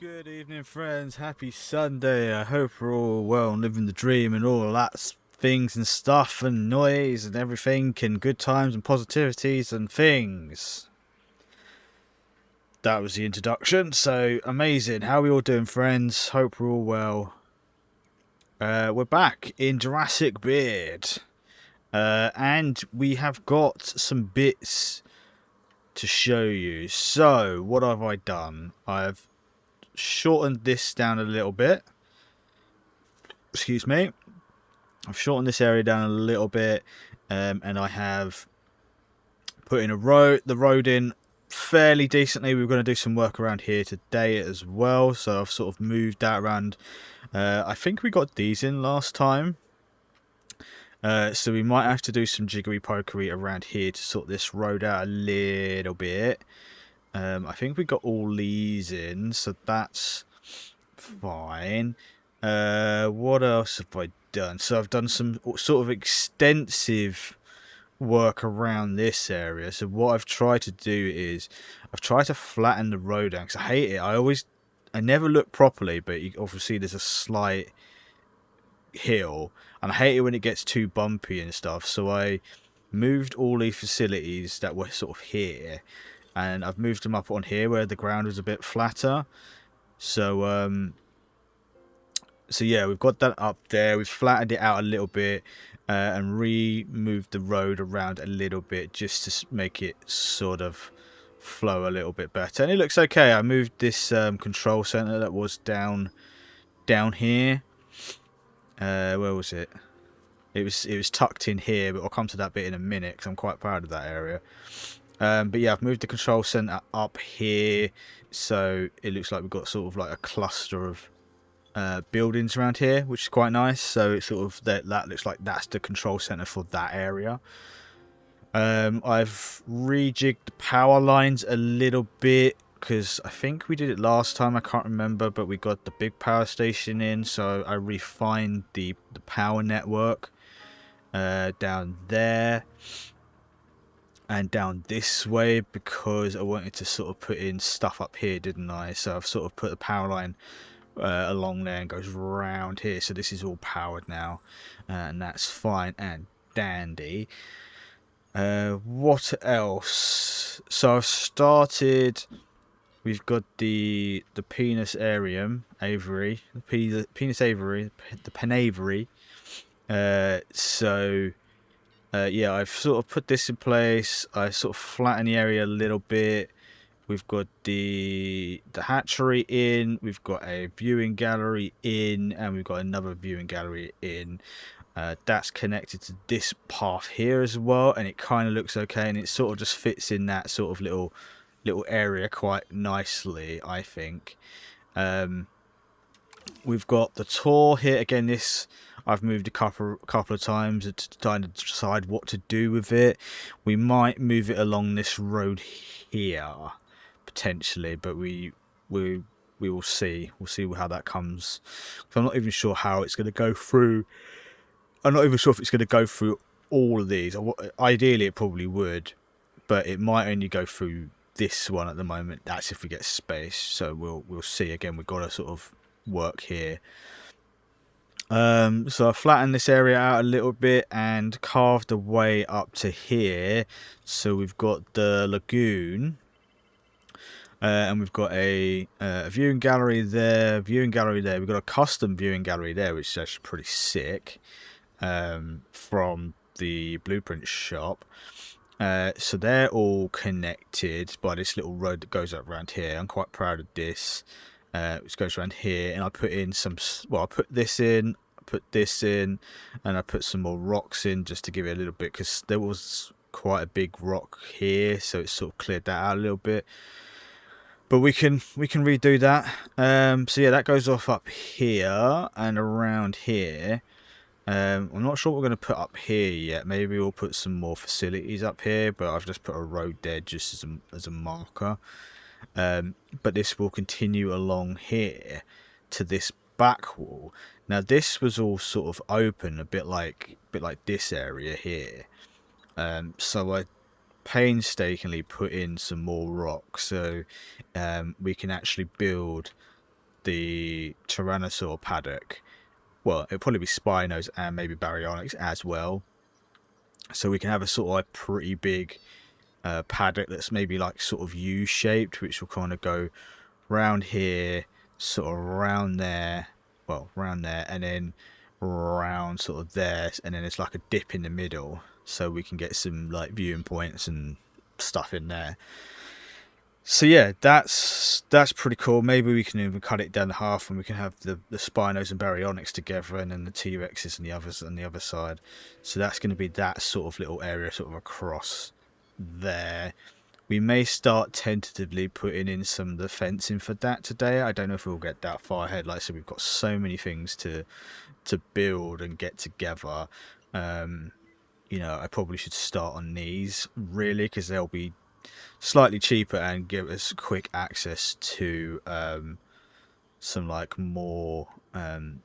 Good evening, friends. Happy Sunday. I hope we're all well and living the dream and all that things and stuff and noise and everything and good times and positivities and things. That was the introduction. So amazing. How are we all doing, friends? Hope we're all well. We're back in Jurassic Beard. And we have got some bits to show you. So, what have I done? I've shortened this down a little bit. Excuse me. I've shortened this area down a little bit, and I have put in the road in fairly decently. We're going to do some work around here today as well, so I've sort of moved that around. I think we got these in last time, so we might have to do some jiggery pokery around here to sort this road out a little bit. I think we got all these in, so that's fine. What else have I done? So I've done some sort of extensive work around this area. So what I've tried to do is I've tried to flatten the road down because I hate it. I never look properly, but you obviously there's a slight hill and I hate it when it gets too bumpy and stuff. So I moved all these facilities that were sort of here and I've moved them up on here where the ground was a bit flatter. So yeah, we've got that up there. We've flattened it out a little bit and moved the road around a little bit just to make it sort of flow a little bit better. And it looks okay. I moved this control center that was down here. Where was it? It was tucked in here, but I'll come to that bit in a minute because I'm quite proud of that area. But yeah, I've moved the control center up here, so it looks like we've got sort of like a cluster of buildings around here, which is quite nice. So it's sort of that looks like that's the control center for that area. I've rejigged the power lines a little bit because I think we did it last time, I can't remember, but we got the big power station in, so I refined the power network down there and down this way because I wanted to sort of put in stuff up here, didn't I? So I've sort of put the power line along there and goes round here, so this is all powered now, and that's fine and dandy. What else? So I've started. We've got the penis aviary, the penis aviary, the penaviary. Yeah, I've sort of put this in place. I sort of flattened the area a little bit. We've got the hatchery in, we've got a viewing gallery in, and we've got another viewing gallery in. That's connected to this path here as well, and it kind of looks okay, and it sort of just fits in that sort of little area quite nicely, I think. We've got the tour here again. This I've moved a couple of times to try to decide what to do with it. We might move it along this road here potentially, but we will see. We'll see how that comes. So I'm not even sure how it's going to go through. I'm not even sure if it's going to go through all of these. Ideally, it probably would, but it might only go through this one at the moment. That's if we get space. So we'll see. Again, we've got to sort of work here. So I flattened this area out a little bit and carved a way up to here. So we've got the lagoon. And we've got a viewing gallery there, We've got a custom viewing gallery there, which is actually pretty sick, from the blueprint shop. So they're all connected by this little road that goes up around here. I'm quite proud of this, which goes around here. And I put in I put this in, and I put some more rocks in just to give it a little bit, because there was quite a big rock here, so it sort of cleared that out a little bit. But we can redo that. So yeah, that goes off up here and around here. I'm not sure what we're going to put up here yet. Maybe we'll put some more facilities up here, but I've just put a road there just as a marker. But this will continue along here to this back wall. Now this was all sort of open, a bit like this area here. So I painstakingly put in some more rocks so we can actually build the Tyrannosaur paddock. Well, it'll probably be Spinos and maybe Baryonyx as well. So we can have a sort of like pretty big paddock that's maybe like sort of U-shaped, which will kind of go round here, sort of round there, well, round there, and then round sort of there, and then it's like a dip in the middle, so we can get some like viewing points and stuff in there. So yeah, that's pretty cool. Maybe we can even cut it down to half, and we can have the Spinos and Baryonyx together, and then the T-Rexes and the others on the other side. So that's going to be that sort of little area sort of across there. We may start tentatively putting in some of the fencing for that today. I don't know if we'll get that far ahead. Like I said, we've got so many things to build and get together. You know, I probably should start on these really, because they'll be slightly cheaper and give us quick access to some like more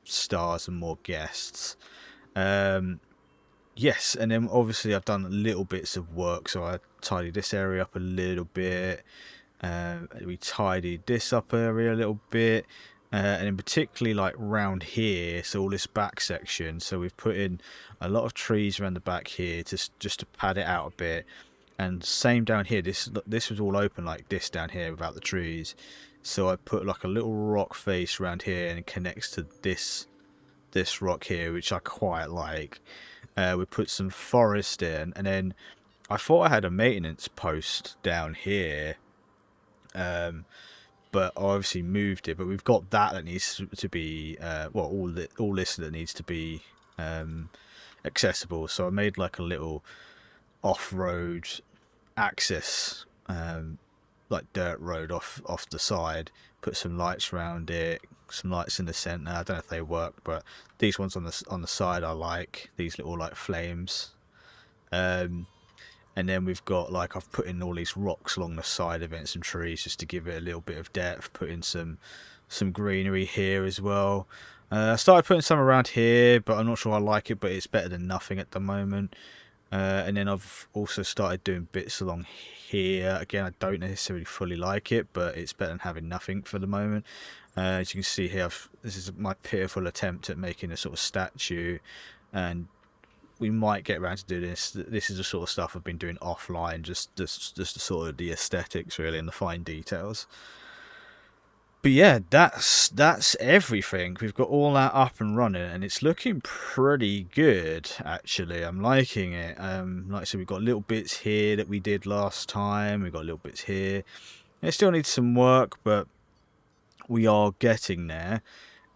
stars and more guests. Yes, and then obviously I've done little bits of work, so I tidied this area up a little bit. We tidied this up area a little bit, and in particularly like round here, so all this back section. So we've put in a lot of trees around the back here just to pad it out a bit. And same down here. This was all open like this down here without the trees. So I put like a little rock face around here, and it connects to this rock here, which I quite like. We put some forest in, and then I thought I had a maintenance post down here, but I obviously moved it. But we've got that needs to be well, all this that needs to be accessible. So I made like a little off-road access, like dirt road off the side. Put some lights around it, some lights in the center. I don't know if they work, but these ones on the side I like, these little like flames. And then we've got like, I've put in all these rocks along the side of it and some trees just to give it a little bit of depth. Put in some greenery here as well. I started putting some around here, but I'm not sure I like it, but it's better than nothing at the moment. And then I've also started doing bits along here. Again, I don't necessarily fully like it, but it's better than having nothing for the moment. As you can see here, this is my pitiful attempt at making a sort of statue, and we might get around to do this. This is the sort of stuff I've been doing offline, just the sort of the aesthetics really and the fine details. But yeah, that's everything. We've got all that up and running, and it's looking pretty good actually. I'm liking it. Like I said, we've got little bits here that we did last time. We've got little bits here. It still needs some work, but we are getting there.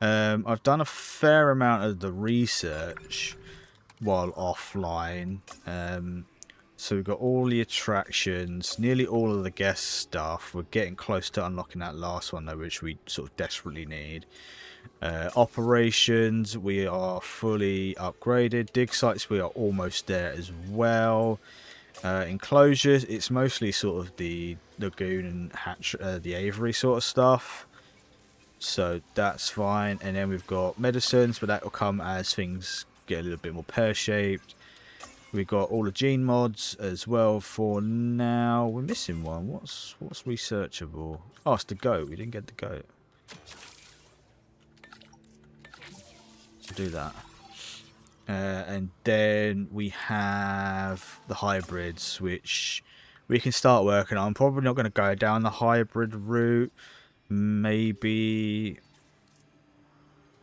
I've done a fair amount of the research while offline. So we've got all the attractions, nearly all of the guest stuff. We're getting close to unlocking that last one though, which we sort of desperately need. Operations, we are fully upgraded. Dig sites, we are almost there as well. Enclosures, it's mostly sort of the lagoon and hatch, the aviary sort of stuff. So that's fine. And then we've got medicines, but that will come as things get a little bit more pear-shaped. We've got all the gene mods as well for now. We're missing one. What's researchable? Oh, it's the goat. We didn't get the goat. We'll do that. And then we have the hybrids, which we can start working on. I'm probably not going to go down the hybrid route. Maybe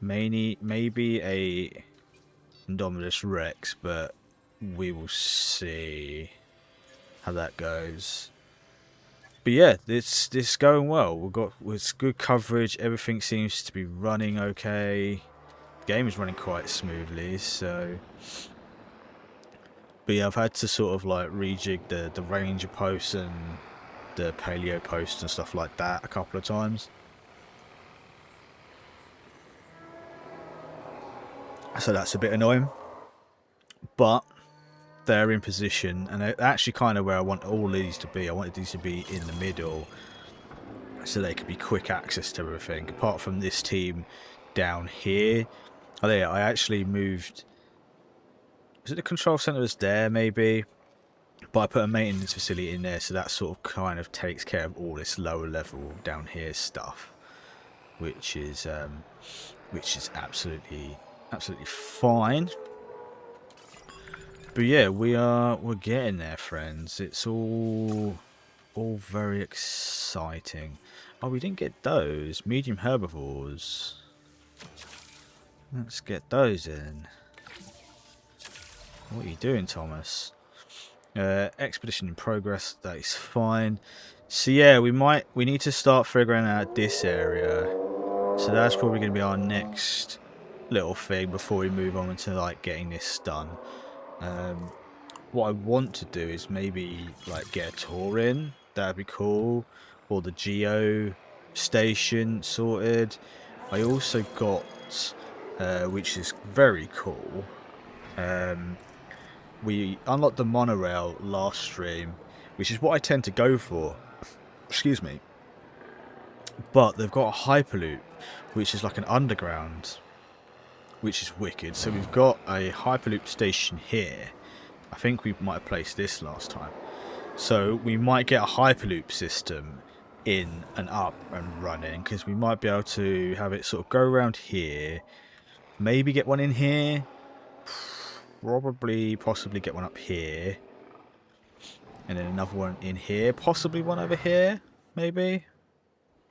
a Indominus Rex, but we will see how that goes. But yeah, this is going well. With good coverage, everything seems to be running okay. The game is running quite smoothly, so. But yeah, I've had to sort of like rejig the ranger posts and the paleo posts and stuff like that a couple of times. So that's a bit annoying, but they're in position, and they're actually kind of where I want all these to be. I wanted these to be in the middle so they could be quick access to everything. Apart from this team down here. Oh yeah, I actually moved. Was it the control center was there maybe? But I put a maintenance facility in there, so that sort of kind of takes care of all this lower level down here stuff. which is absolutely fine. But yeah, we're getting there, friends. It's all very exciting. Oh, we didn't get those medium herbivores. Let's get those in. What are you doing, Thomas? Expedition in progress. That is fine. So yeah, we need to start figuring out this area. So that's probably going to be our next little thing before we move on into like getting this done. What I want to do is maybe like get a tour in. That'd be cool. Or the geo station sorted. I also got, which is very cool. We unlocked the monorail last stream, which is what I tend to go for. Excuse me. But they've got a hyperloop, which is like an underground, which is wicked. So we've got a hyperloop station here. I think we might have placed this last time. So we might get a hyperloop system in and up and running, because we might be able to have it sort of go around here. Maybe get one in here. Possibly get one up here. And then another one in here. Possibly one over here. Maybe.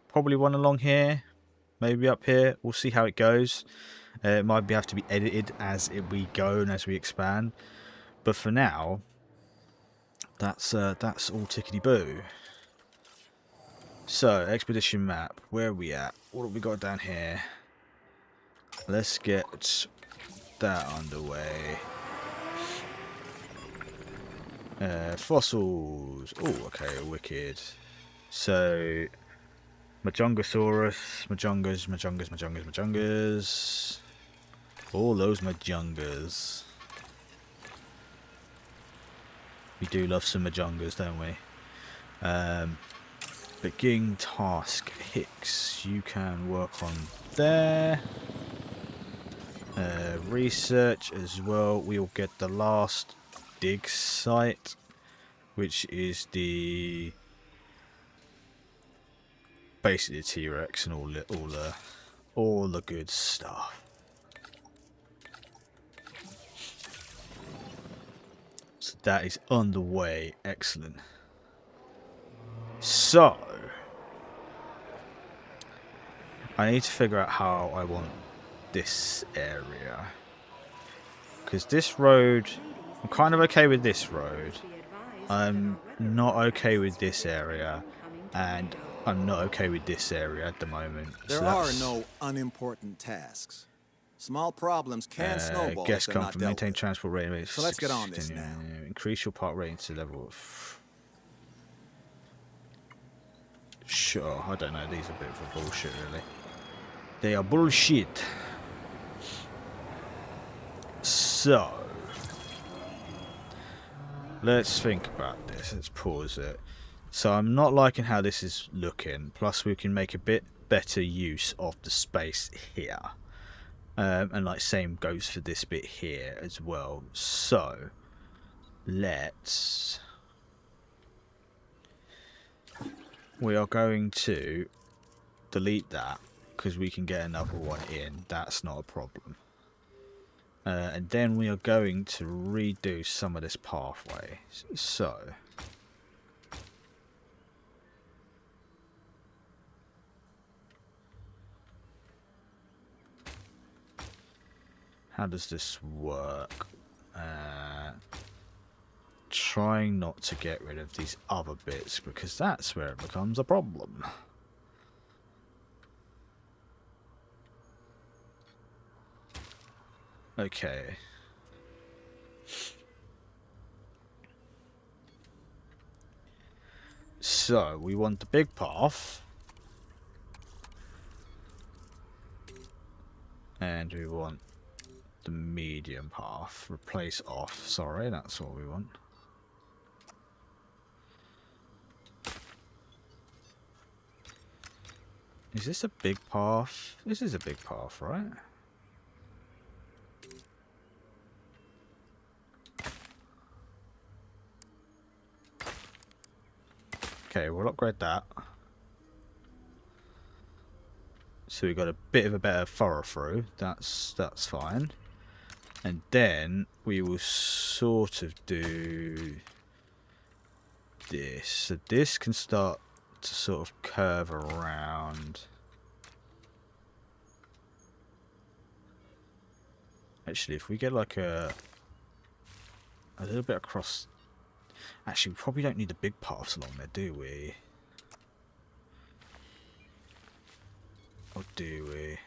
Probably one along here. Maybe up here. We'll see how it goes. It might have to be edited as we go and as we expand. But for now, that's all tickety-boo. So, expedition map. Where are we at? What have we got down here? Let's get that underway. Fossils. Oh, okay, wicked. So, Majongasaurus, Majongas. All those Majongas. We do love some Majongas, don't we? Beginning task. Hicks, you can work on there. Research as well. We'll get the last dig site, which is basically the T-Rex and all the good stuff. So that is underway. Excellent. So I need to figure out how I want this area, because this road, I'm kind of okay with this road. I'm not okay with this area, and I'm not okay with this area at the moment. There are no unimportant tasks. Small problems can snowball if they're not dealt maintain with. transport rating. So let's get on this now. Increase your park rating to level of... Sure, I don't know. These are a bit of a bullshit, really. They are bullshit. So, let's think about this. Let's pause it. So I'm not liking how this is looking. Plus, we can make a bit better use of the space here. And like same goes for this bit here as well. So, we are going to delete that, because we can get another one in. That's not a problem. And then we are going to redo some of this pathway. So, how does this work? Trying not to get rid of these other bits, because that's where it becomes a problem. Okay. So, we want the big path. And we want the medium path. Replace off. Sorry, that's what we want. Is this a big path? This is a big path, right? Okay, we'll upgrade that. So we've got a bit of a better follow through. That's fine. And then we will sort of do this. So this can start to sort of curve around. Actually, if we get like a little bit across. Actually, we probably don't need the big paths along there, do we? Or do we?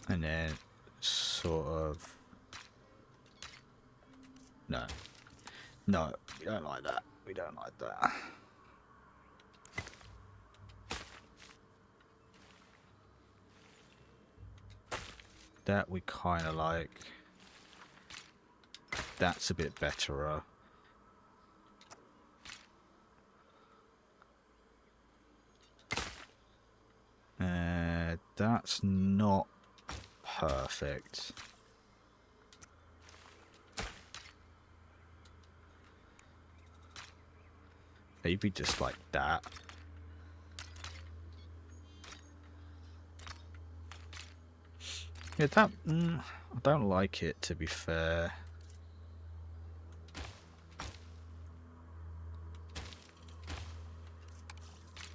And then sort of... No. No, we don't like that. We don't like that. That we kind of like. That's a bit better. That's not perfect. Maybe just like that. Yeah, that... I don't like it, to be fair.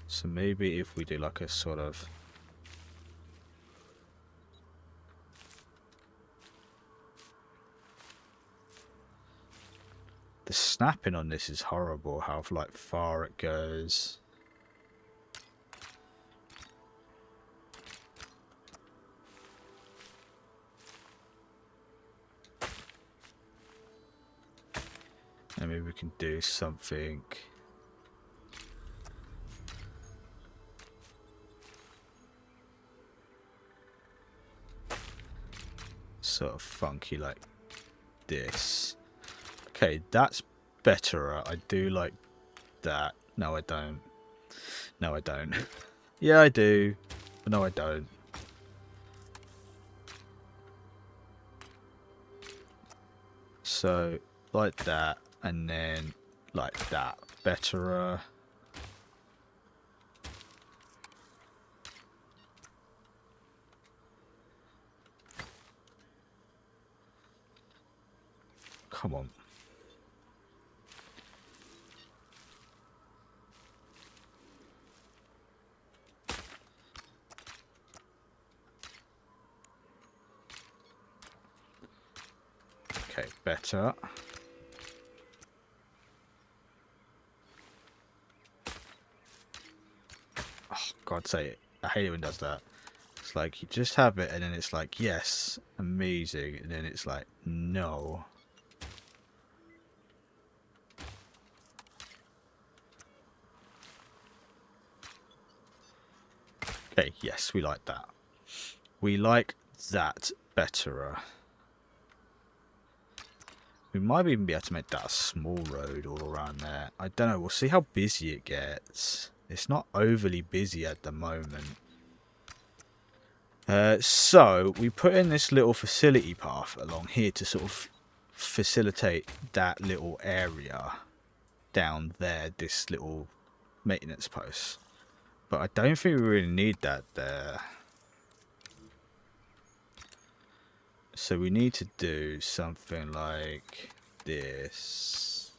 So maybe if we do like a sort of... The snapping on this is horrible, how like far it goes. And maybe we can do something. Sort of funky like this. Okay, that's better. I do like that. No, I don't. No, I don't. Yeah, I do. But no, I don't. So, like that. And then, like that. Better. Come on. Okay, better. Oh, God's sake. I hate it when it does that. It's like, you just have it, and then it's like, yes, amazing. And then it's like, no. Okay, yes, we like that. We like that better. We might even be able to make that a small road all around there. I don't know. We'll see how busy it gets. It's not overly busy at the moment. So, we put in this little facility path along here to sort of facilitate that little area down there, this little maintenance post. But I don't think we really need that there. So we need to do something like this.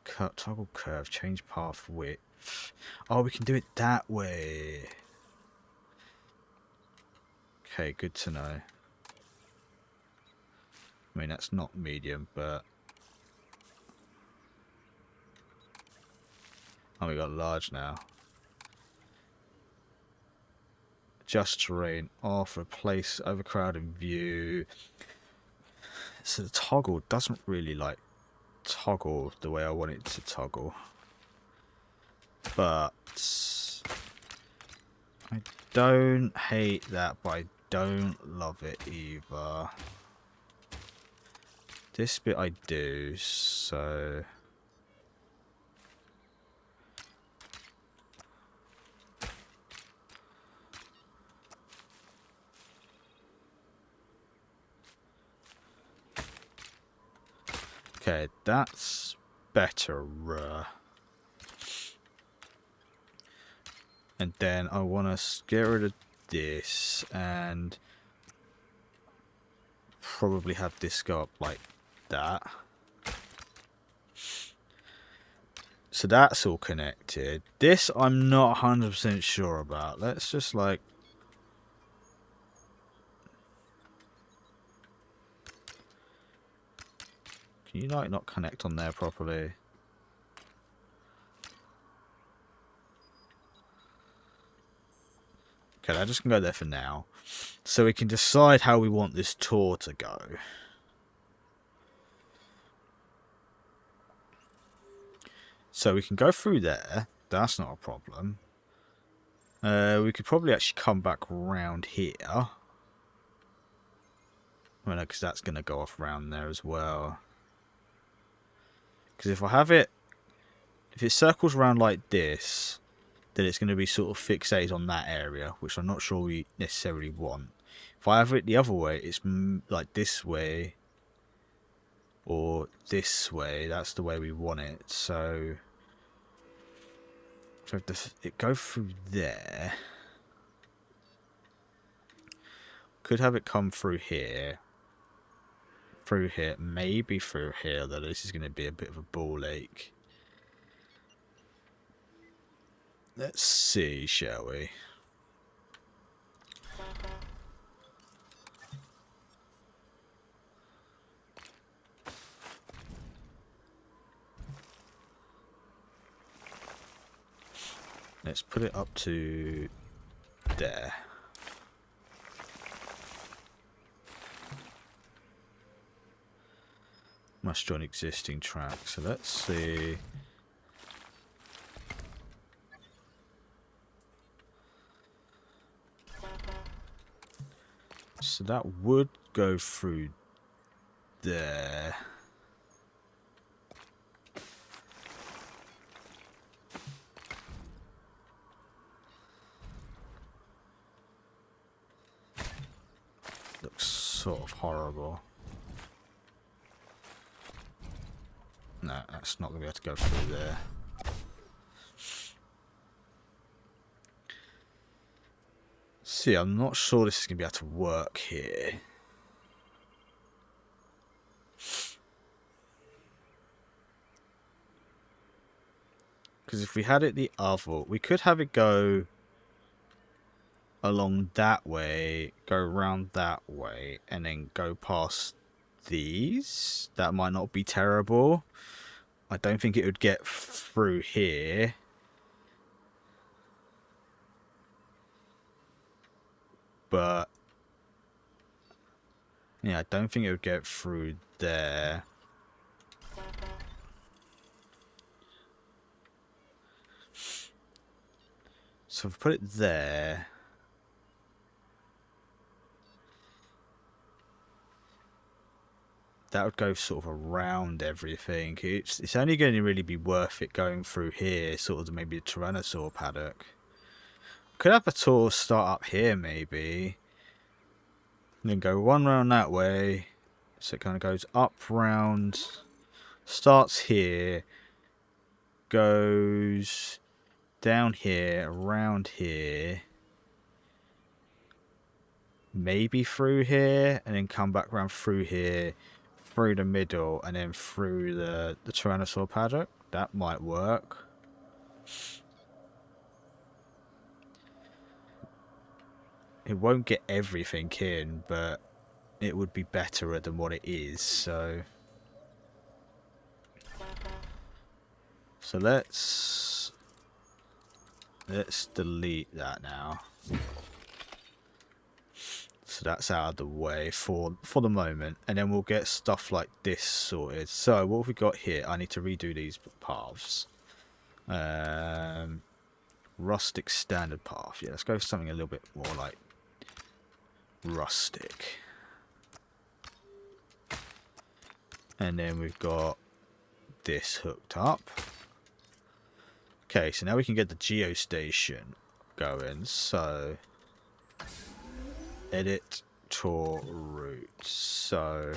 Cut, toggle curve, change path width. Oh, we can do it that way. Okay, good to know. I mean, that's not medium, but... Oh, we got large now. Just terrain. Off, replace overcrowding view. So the toggle doesn't really, like, toggle the way I want it to toggle. But... I don't hate that, but I don't love it either. This bit I do, so... Okay, that's better. And then I want to get rid of this and probably have this go up like that. So that's all connected. This I'm not 100% sure about. Let's just like... Can you like not connect on there properly? Okay, that just can go there for now. So we can decide how we want this tour to go. So we can go through there. That's not a problem. We could probably actually come back around here. Well, no, because that's going to go off around there as well. Because if I have it... If it circles around like this, then it's going to be sort of fixated on that area, which I'm not sure we necessarily want. If I have it the other way, it's like this way or this way. That's the way we want it. So if it go through there, could have it come through here, maybe through here. Though this is going to be a bit of a ball ache. Let's see, shall we? Let's put it up to there. Must join existing track. So let's see. So that would go through there. Looks sort of horrible. No, that's not going to be able to go through there. See, I'm not sure this is going to be able to work here. Because if we had it the other, we could have it go along that way, go around that way, and then go past these. That might not be terrible. I don't think it would get through here. But yeah, I don't think it would get through there. So if I put it there, that would go sort of around everything. It's only going to really be worth it going through here, sort of maybe a Tyrannosaur paddock. Could have a tour start up here maybe, and then go one round that way. So it kind of goes up round, starts here, goes down here, around here, maybe through here, and then come back around through here, through the middle, and then through the Tyrannosaur paddock. That might work. It won't get everything in, but it would be better than what it is, so... So let's delete that now. So that's out of the way for the moment, and then we'll get stuff like this sorted. So what have we got here? I need to redo these paths. Rustic standard path. Yeah, let's go for something a little bit more like rustic. And then we've got this hooked up. Okay, so now we can get the geostation going. So edit tour route. So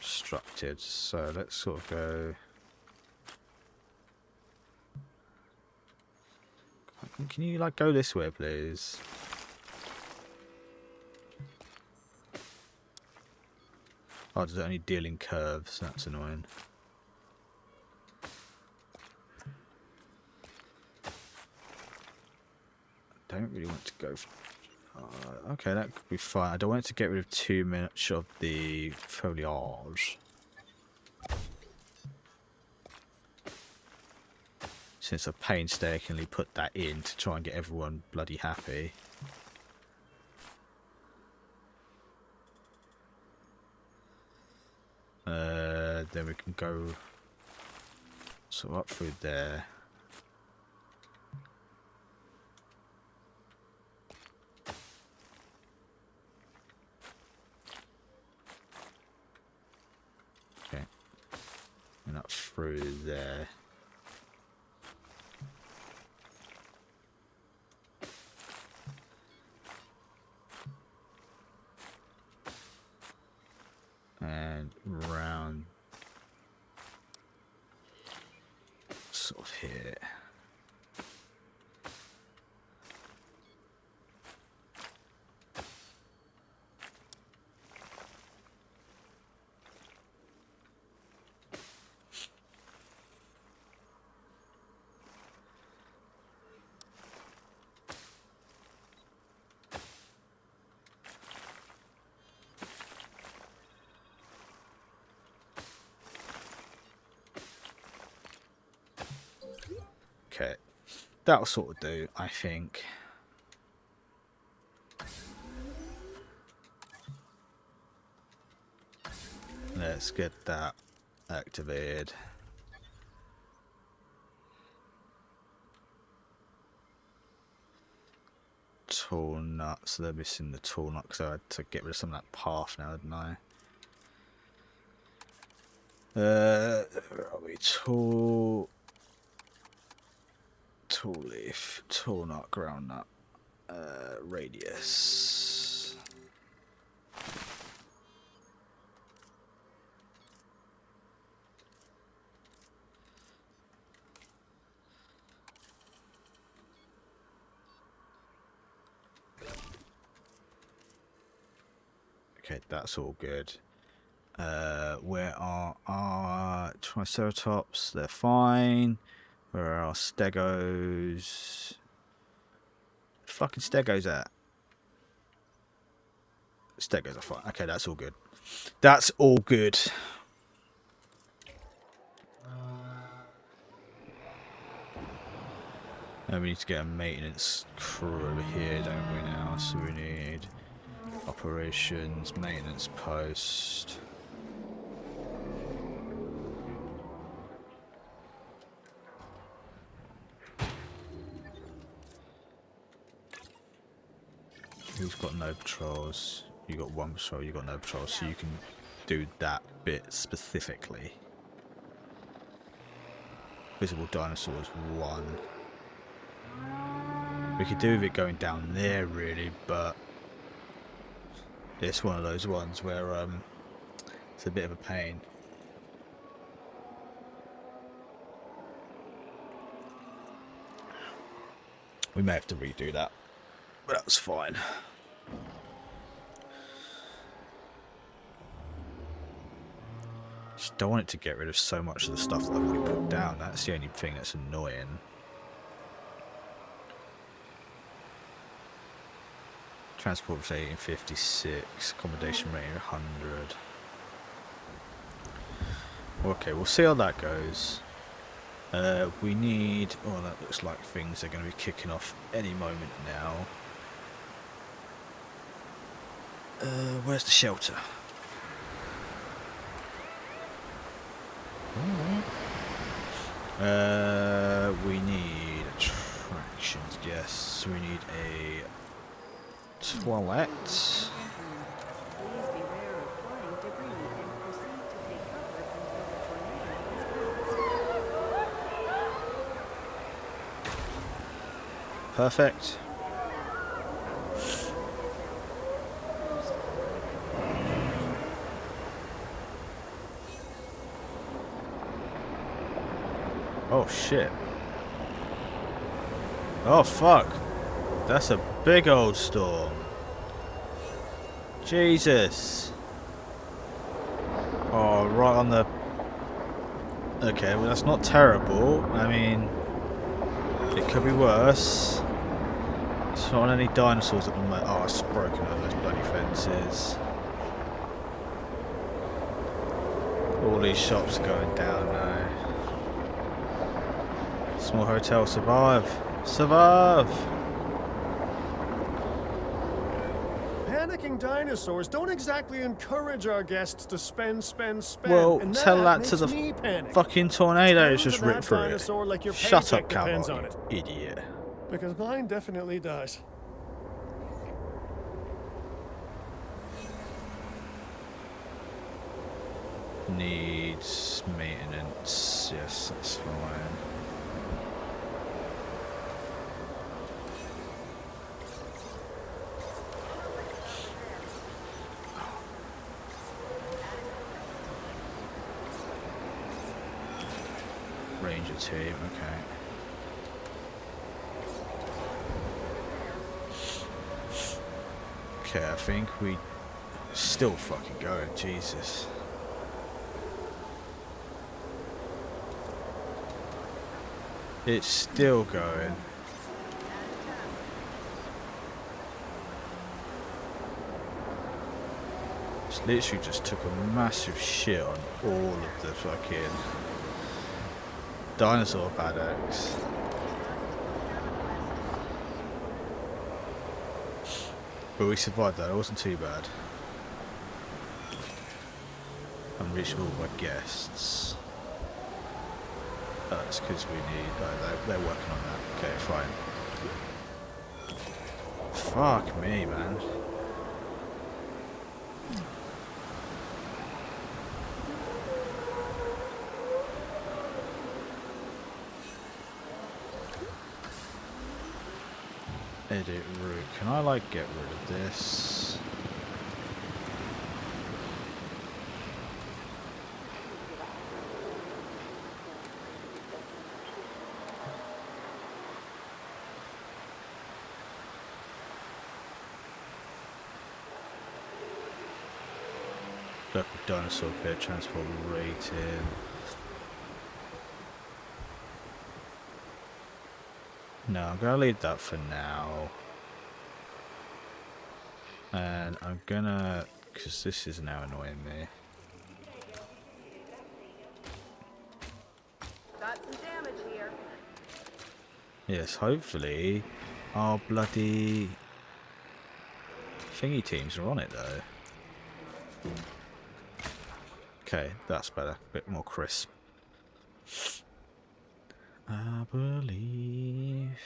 structured. So let's sort of go. Can you like go this way, please? Oh, does it only deal in curves? That's annoying. I don't really want to go for... okay, that could be fine. I don't want it to get rid of too much of the foliage. Since I painstakingly put that in to try and get everyone bloody happy. Then we can go so up through there. Okay. And up through there. And round sort of here. Okay, that'll sort of do, I think. Let's get that activated. Tool nut, so they're missing the tool nut because I had to get rid of some of that path now, didn't I? Where are we? Tool leaf, tool nut, ground nut, radius. Okay, that's all good. Where are our triceratops? They're fine. Where are our stegos? Fucking stegos at? Stegos are fine. Okay, that's all good. That's all good. And we need to get a maintenance crew over here, don't we now? So we need operations, maintenance post. Who's got no patrols? You got one patrol, you got no patrols, so you can do that bit specifically. Visible dinosaurs 1. We could do with it going down there really, but it's one of those ones where it's a bit of a pain. We may have to redo that, but that's fine. Just don't want it to get rid of so much of the stuff that I've already put down. That's the only thing that's annoying. Transport rating 56, accommodation rating 100. Okay, we'll see how that goes. We need... Oh, that looks like things are going to be kicking off any moment now. Where's the shelter? We need attractions, yes. We need a toilet. Please beware of flying debris and proceed to take cover until the tornado has passed. Perfect. Oh shit. Oh fuck. That's a big old storm. Jesus. Oh, right on the... Okay, well that's not terrible. I mean, it could be worse. It's not any dinosaurs at the moment. Oh, it's broken over those bloody fences. All these shops are going down now. Small hotel, survive! Survive! Panicking dinosaurs don't exactly encourage our guests to spend. Well, and tell that to makes the me panic. fucking tornado that's Tell just to that ripped through dinosaur it. like your Shut up, paycheck depends cowboy, on it. you idiot. Because mine definitely does. Needs maintenance. Yes, that's fine. Ranger team, okay. Okay, I think we still fucking going, Jesus. It's still going. It's literally just took a massive shit on all of the fucking dinosaur paddocks. But we survived that, it wasn't too bad. Unreachable by guests. That's because we need... they're working on that. Okay, fine. Fuck me, man. Edit route. Can I, like, get rid of this? Local dinosaur pit, transport rating. No, I'm gonna leave that for now. And I'm gonna, because this is now annoying me. Got some damage here. Yes, hopefully our bloody thingy teams are on it though. Okay, that's better. A bit more crisp. I believe.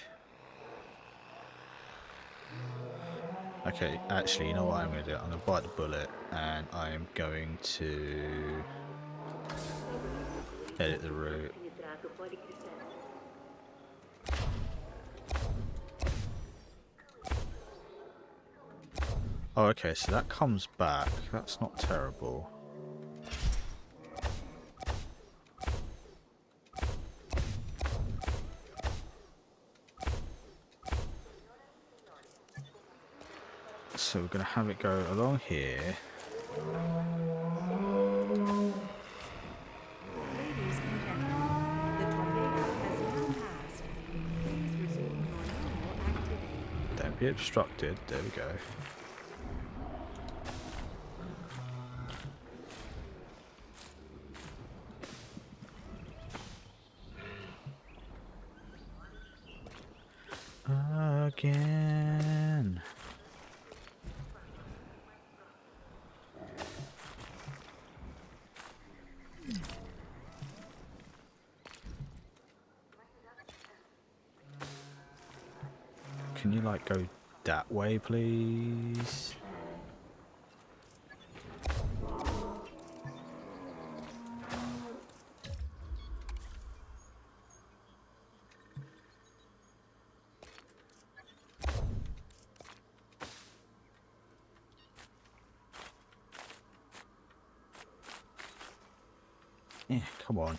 Okay, actually, you know what I'm going to do? I'm going to bite the bullet and I'm going to edit the route. Oh, okay, so that comes back. That's not terrible. So we're going to have it go along here. be obstructed. There we go. Again. Can you like go that way, please? Yeah, come on.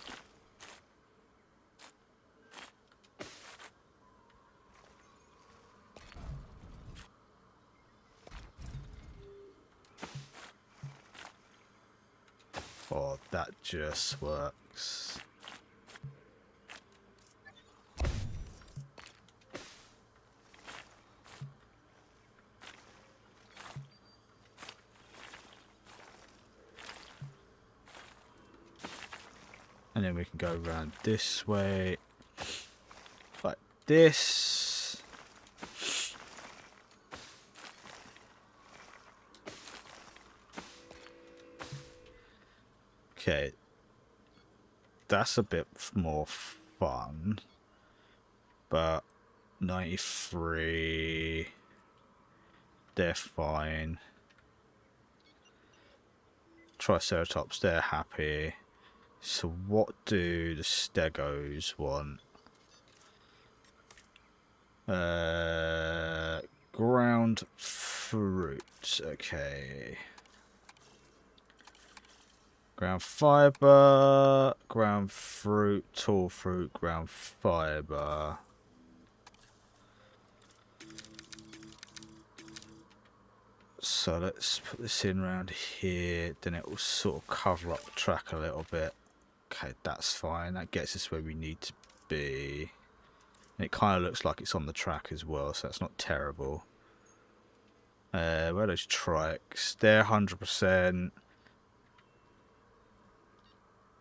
Oh, that just works. And then we can go around this way, like this. Okay, that's a bit more fun, but 93, they're fine. Triceratops, they're happy. So what do the Stegos want? Ground fruit, okay. Ground fiber, ground fruit, tall fruit, ground fiber. So let's put this in around here, then it will sort of cover up the track a little bit. Okay, that's fine. That gets us where we need to be. And it kind of looks like it's on the track as well, so that's not terrible. Where are those trikes? They're 100%.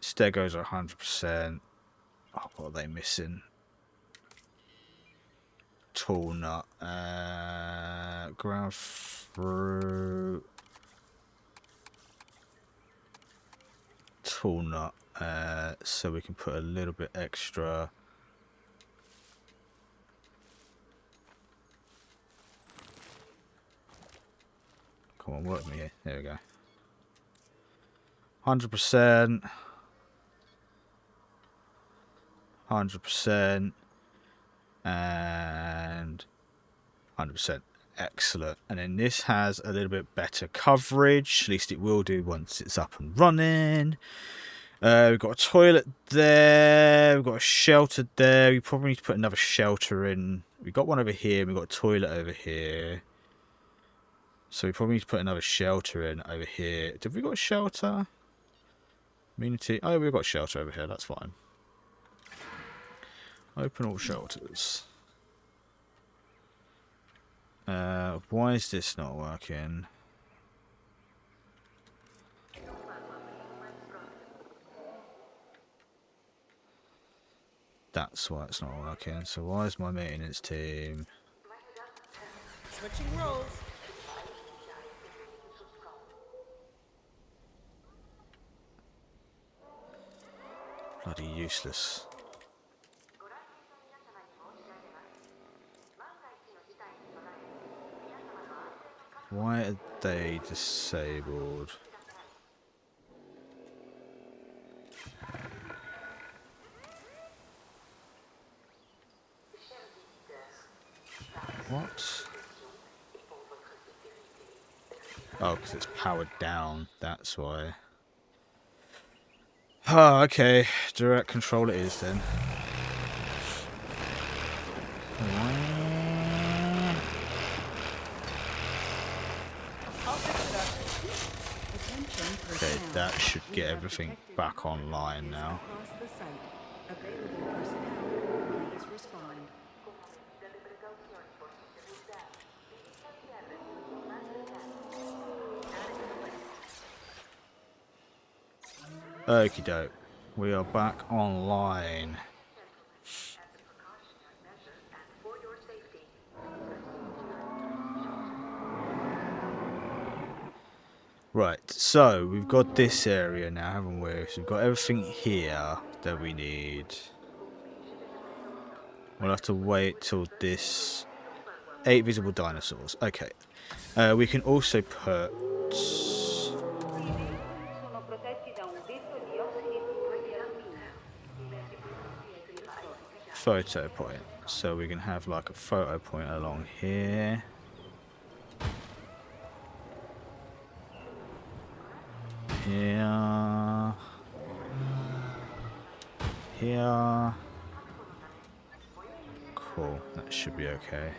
Stegos are 100%. Oh, what are they missing? Tall nut. Ground fruit. Tall nut. So we can put a little bit extra. Come on, work me here. There we go. 100%. 100%. And 100%. Excellent. And then this has a little bit better coverage. At least it will do once it's up and running. We've got a toilet there. We've got a shelter there. We probably need to put another shelter in. We've got one over here. We've got a toilet over here. So we probably need to put another shelter in over here. Did we got a shelter? Community. Oh, we've got a shelter over here. That's fine. Open all shelters. Why is this not working? That's why it's not working. So why is my maintenance team? Switching roles. Bloody useless. Why are they disabled? What? Oh, because it's powered down. That's why. Oh, okay. Direct control it is then. Okay, that should get everything back online now. Okie doke. We are back online. Right, so we've got this area now, haven't we? So we've got everything here that we need. We'll have to wait till this 8 visible dinosaurs. Okay. We can also put Sono protetti da un vetro di ossidi di alluminio. photo point. So we can have like a photo point along here. Here. Here. Cool. That should be okay.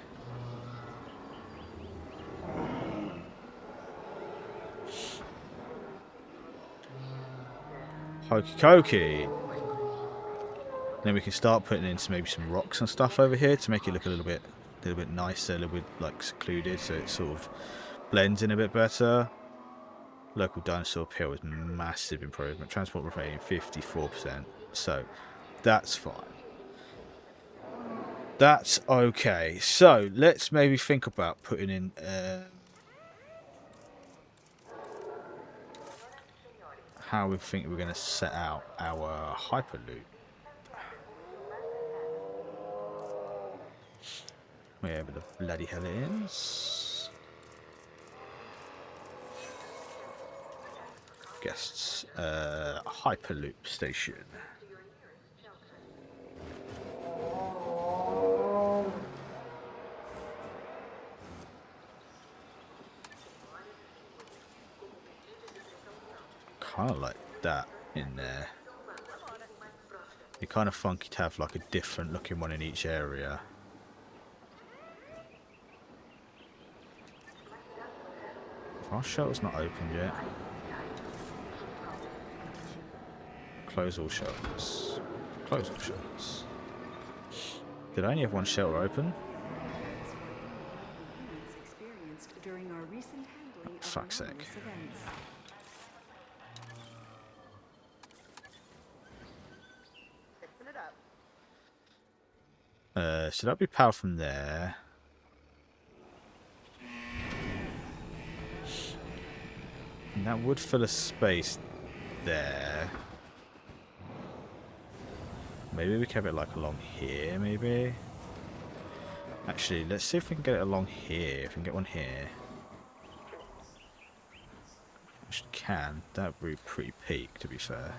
Hokey cokey. Then we can start putting in maybe some rocks and stuff over here to make it look a little bit nicer, a little bit like secluded, so it sort of blends in a bit better. Local dinosaur appeal is massive improvement. Transport rating 54%. So that's fine. That's okay. So let's maybe think about putting in how we think we're going to set out our hyperloop. Wherever the bloody hell it is. Guests, hyperloop station. Kind of like that in there. It'd be kind of funky to have like a different looking one in each area. Our shelter's not opened yet. Close all shelters. Close all shelters. Did I only have one shelter open? Experienced during our recent handling of Fuck's sake. anomalous events. So that'd be power from there. And that would fill a space there. Maybe we can have it like along here, maybe. Actually, let's see if we can get it along here. If we can get one here. Which can. That would be pretty peak, to be fair.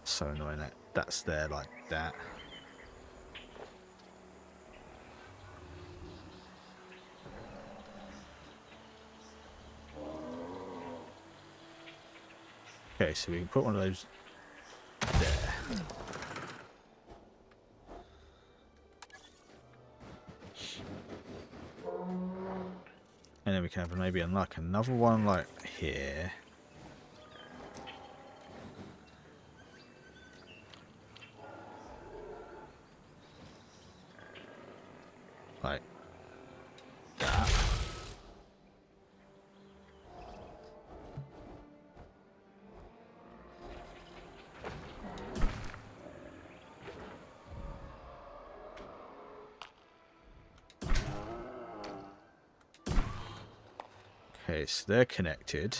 So annoying that that's there like that. Okay, so we can put one of those there. And then we can have maybe like another one like here. Like that. Okay, so they're connected.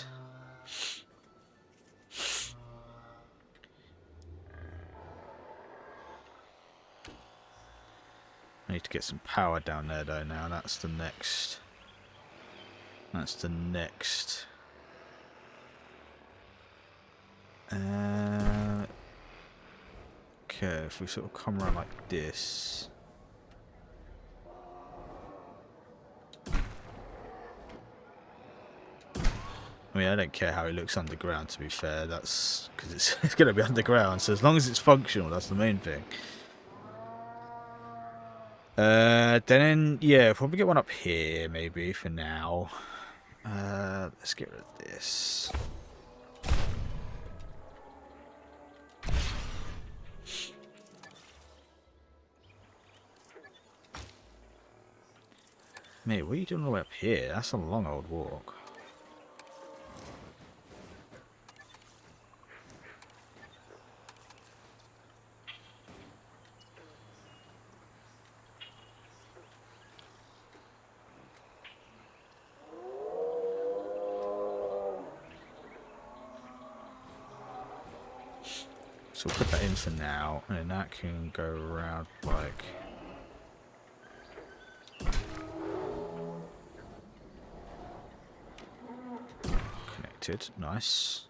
I need to get some power down there though now. That's the next. That's the next. Okay, if we sort of come around like this. I mean, I don't care how it looks underground, to be fair. That's because it's going to be underground. So as long as it's functional, that's the main thing. Then yeah, probably get one up here maybe for now. Let's get rid of this. Mate, what are you doing all the way up here? That's a long old walk. So we'll put that in for now, and then that can go around like... connected, nice.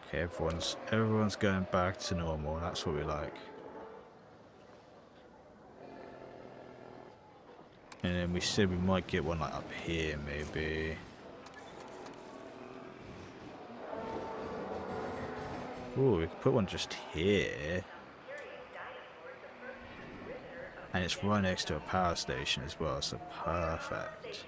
Okay, everyone's going back to normal, that's what we like. And then we said we might get one like up here, maybe. Ooh, we could put one just here. And it's right next to a power station as well, so perfect.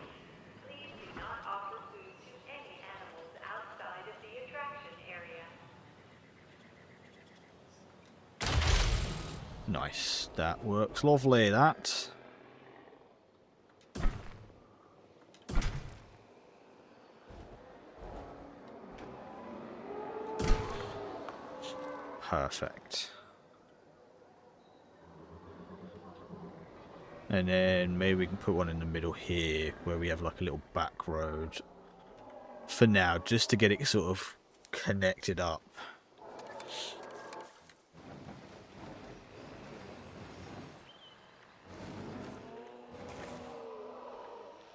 Nice, that works lovely, that. Perfect. And then maybe we can put one in the middle here where we have like a little back road for now, just to get it sort of connected up.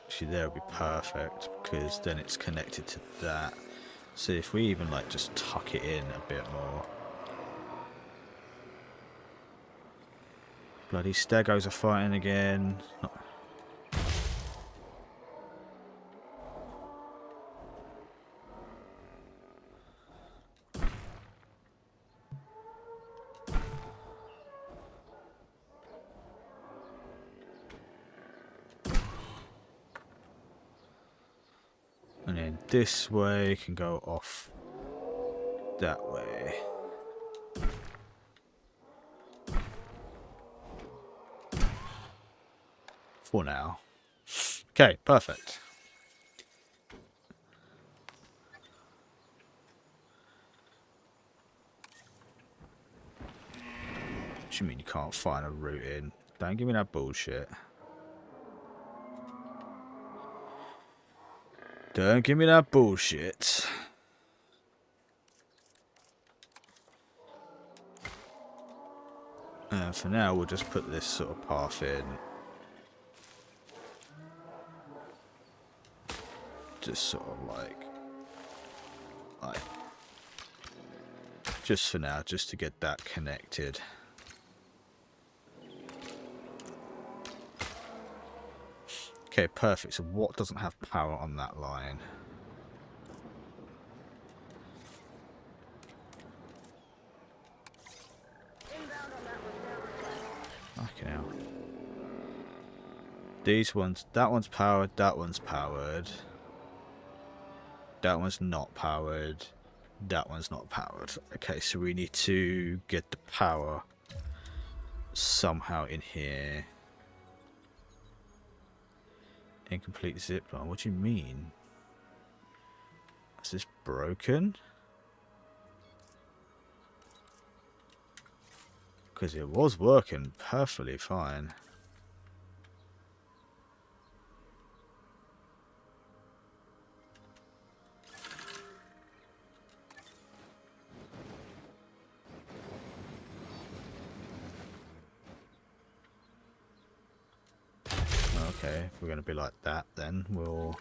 Actually, there would be perfect because then it's connected to that. So if we even like just tuck it in a bit more. Bloody stegos are fighting again. And then this way can go off that way. For now. Okay, perfect. What do you mean you can't find a route in? Don't give me that bullshit. Don't give me that bullshit. And for now, we'll just put this sort of path in. Just sort of like, just for now, just to get that connected. Okay, perfect. So what doesn't have power on that line? Okay, now. These ones, that one's powered, that one's powered. That one's not powered. That one's not powered. Okay, so we need to get the power somehow in here. Incomplete zip line. What do you mean? Is this broken? Because it was working perfectly fine. Okay, if we're gonna be like that, then we'll.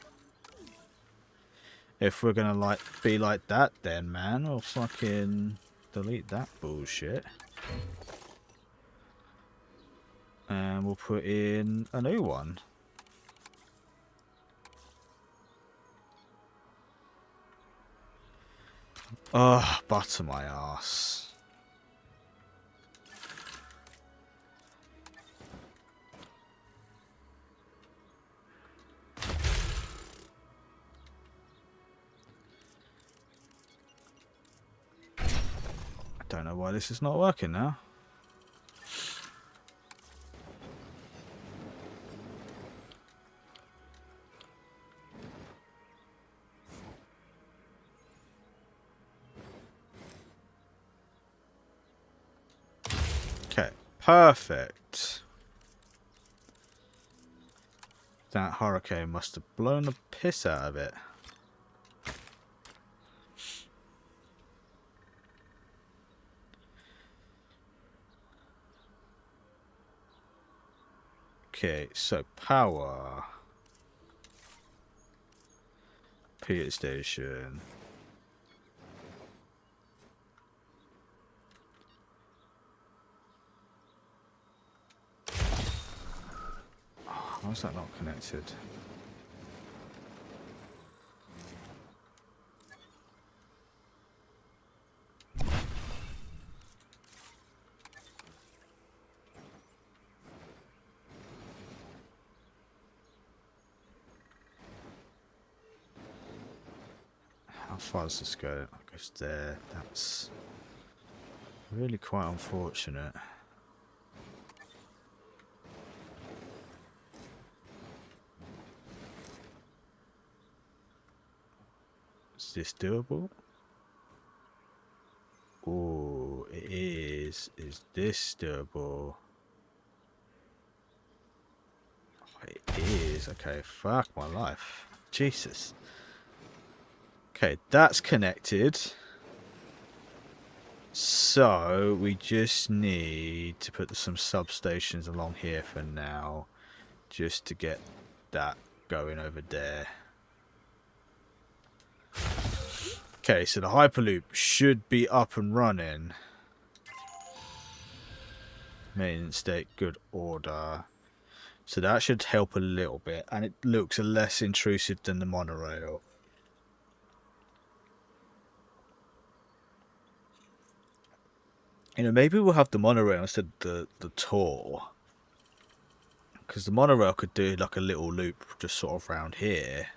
If we're gonna like be like that, then man, we'll fucking delete that bullshit, and we'll put in a new one. Oh, butter my ass. Don't know why this is not working now. Okay, perfect. That hurricane must have blown the piss out of it. Okay, so power. Peter Station. Why is that not connected? How far does this go? It goes there. That's really quite unfortunate. Is this doable? Oh, it is. Is this doable? Oh, it is. Okay, fuck my life. Jesus. Okay, that's connected. So, we just need to put some substations along here for now. Just to get that going over there. Okay, so the Hyperloop should be up and running. Maintenance state, good order. So that should help a little bit. And it looks less intrusive than the monorail. You know, maybe we'll have the monorail instead of the tour. Because the monorail could do like a little loop just sort of around here.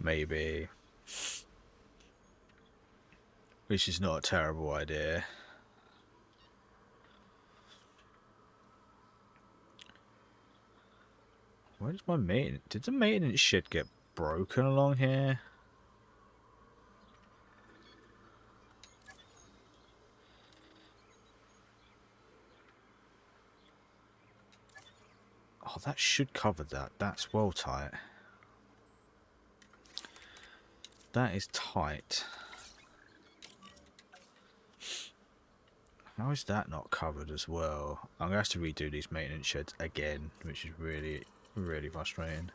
Maybe. Which is not a terrible idea. Where's my maintenance? Did the maintenance shed get broken along here? Oh, that should cover that. That's well tight. That is tight. How is that not covered as well? I'm going to have to redo these maintenance sheds again, which is really, really frustrating.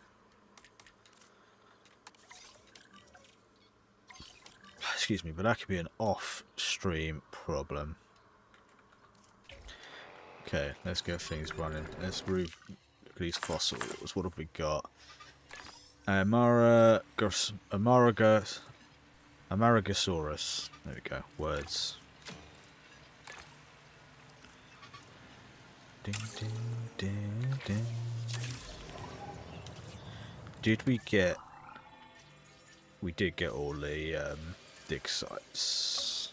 Excuse me, but that could be an off-stream problem. Okay, let's get things running. Let's look at these fossils. What have we got? Amaragasaurus. There we go. Words. Ding, ding, ding, ding. Did we get... We did get all the dig sites.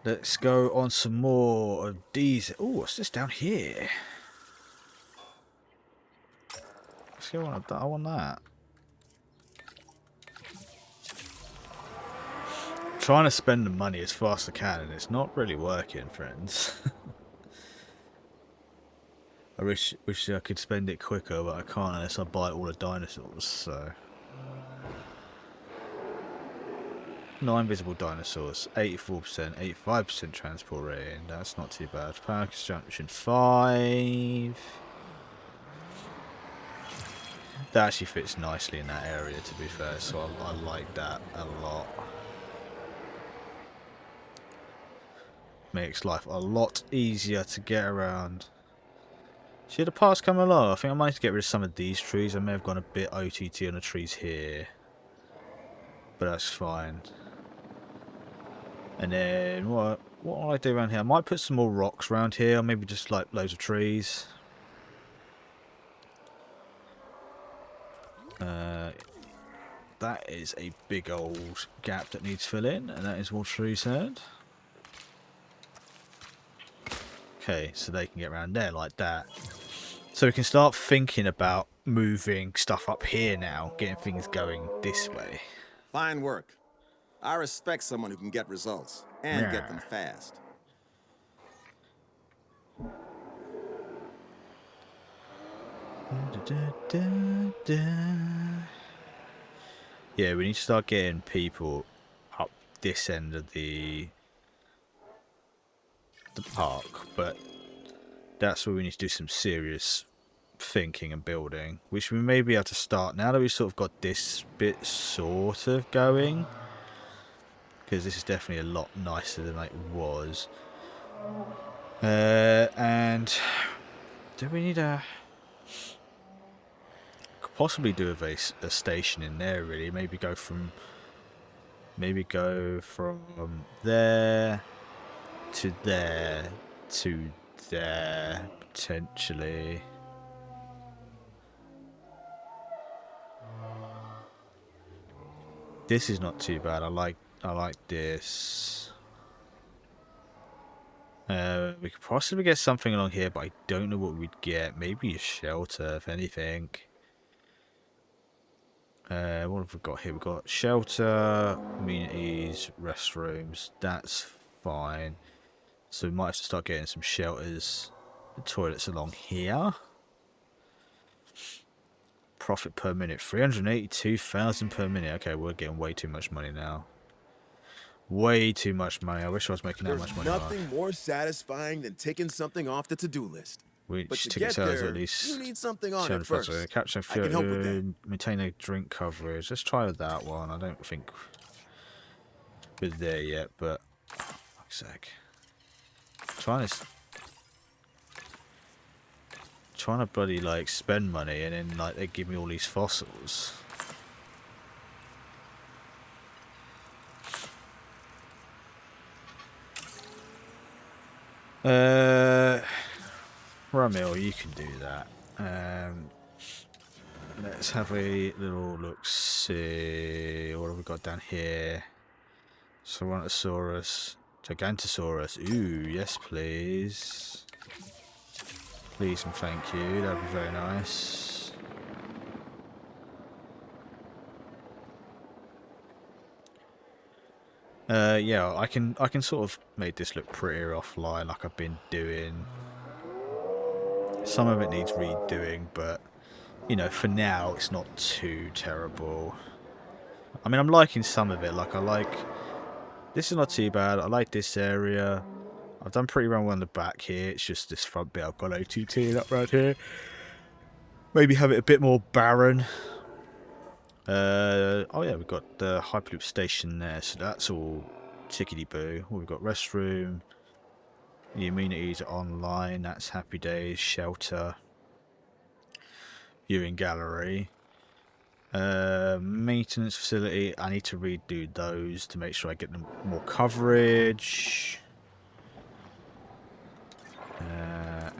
Let's go on some more of these. Oh, what's this down here? Let's go on that. I want that. Trying to spend the money as fast as I can, and it's not really working, friends. I wish I could spend it quicker, but I can't unless I buy all the dinosaurs. So 9 visible dinosaurs, 84%, 85% transport rating. That's not too bad. Power consumption 5. That actually fits nicely in that area, to be fair. So I like that a lot. Makes life a lot easier to get around. See the parts come along. I think I might need to get rid of some of these trees. I may have gone a bit OTT on the trees here, but that's fine. And then what will I do around here? I might put some more rocks around here, or maybe just like loads of trees. that is a big old gap that needs filling, and that is what she said. Okay, so they can get around there like that. So we can start thinking about moving stuff up here now, getting things going this way. Fine work. I respect someone who can get results, and get them fast. Yeah, we need to start getting people up this end of the park, but that's where we need to do some serious thinking and building, which we may be able to start now that we've sort of got this bit sort of going, because this is definitely a lot nicer than it was. And do we need a... could possibly do a station in there, really. Maybe go from there to there to there, potentially. This is not too bad. I like this. We could possibly get something along here, but I don't know what we'd get. Maybe a shelter, if anything. What have we got here? We've got shelter, amenities, restrooms. That's fine. So we might have to start getting some shelters, toilets along here. Profit per minute, 382,000 per minute. Okay, we're getting way too much money now. Way too much money. I wish I was making that much money. There's nothing more satisfying than taking something off the to-do list. Which to ticket get sales there, at least. you need something on it first. Capture I can help with that. maintain a drink coverage. Let's try that one. I don't think we're there yet, but fuck's sake. Trying to bloody like spend money and then like they give me all these fossils. Ramil, you can do that. Let's have a little look. See what have we got down here. Tyrannosaurus, Gigantosaurus. Ooh, yes, please. Please and thank you. That'd be very nice. Yeah, I can sort of make this look prettier offline, like I've been doing. Some of it needs redoing, but you know, for now it's not too terrible. I mean, I'm liking some of it. Like, I like this is not too bad. I like this area. I've done pretty well on the back here. It's just this front bit I've got OTT up right here. Maybe have it a bit more barren. Oh yeah, we've got the Hyperloop station there, so that's all tickety-boo. We've got restroom. The amenities are online. That's happy days. Shelter. Viewing gallery. Maintenance facility. I need to redo those to make sure I get them more coverage.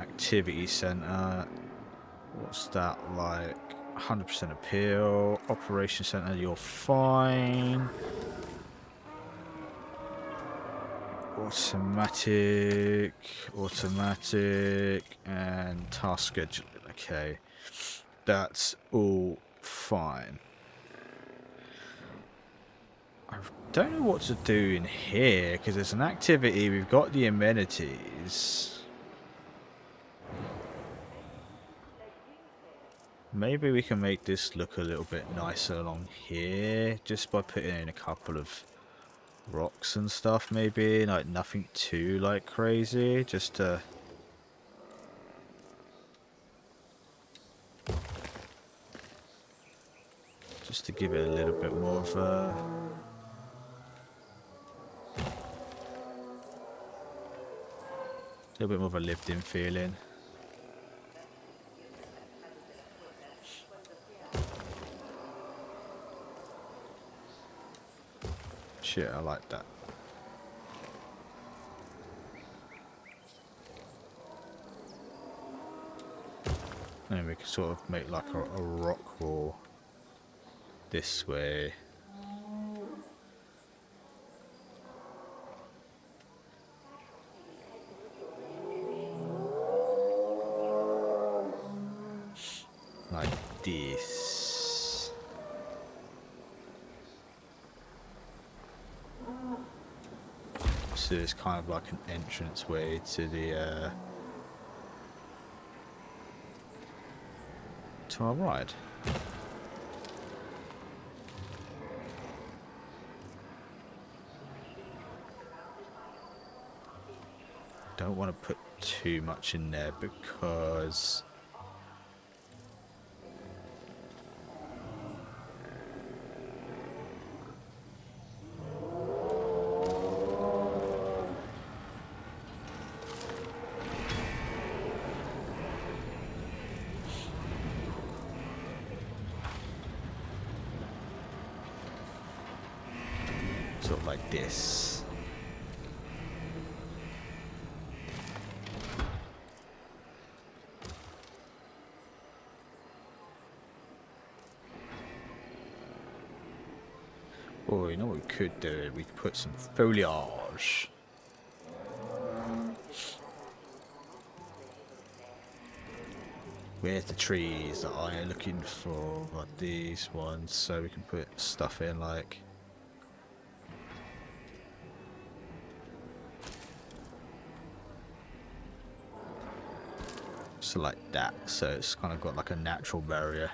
Activity center. What's that like? 100% appeal. Operation center, you're fine. Automatic, and task scheduling. Okay, that's all fine. I don't know what to do in here because there's an activity. We've got the amenities. Maybe we can make this look a little bit nicer along here just by putting in a couple of rocks and stuff, maybe. Like, nothing too, like, crazy. Just to... give it a little bit more of a... little bit more of a lived-in feeling. Shit, I like that. And we can sort of make like a rock wall this way. Like this. So it's kind of like an entrance way to the to our ride. Don't want to put too much in there because sort of like this. Oh, you know what we could do? We could put some foliage. Where's the trees that I'm looking for? Like these ones, so we can put stuff in like. So like that, so it's kind of got like a natural barrier.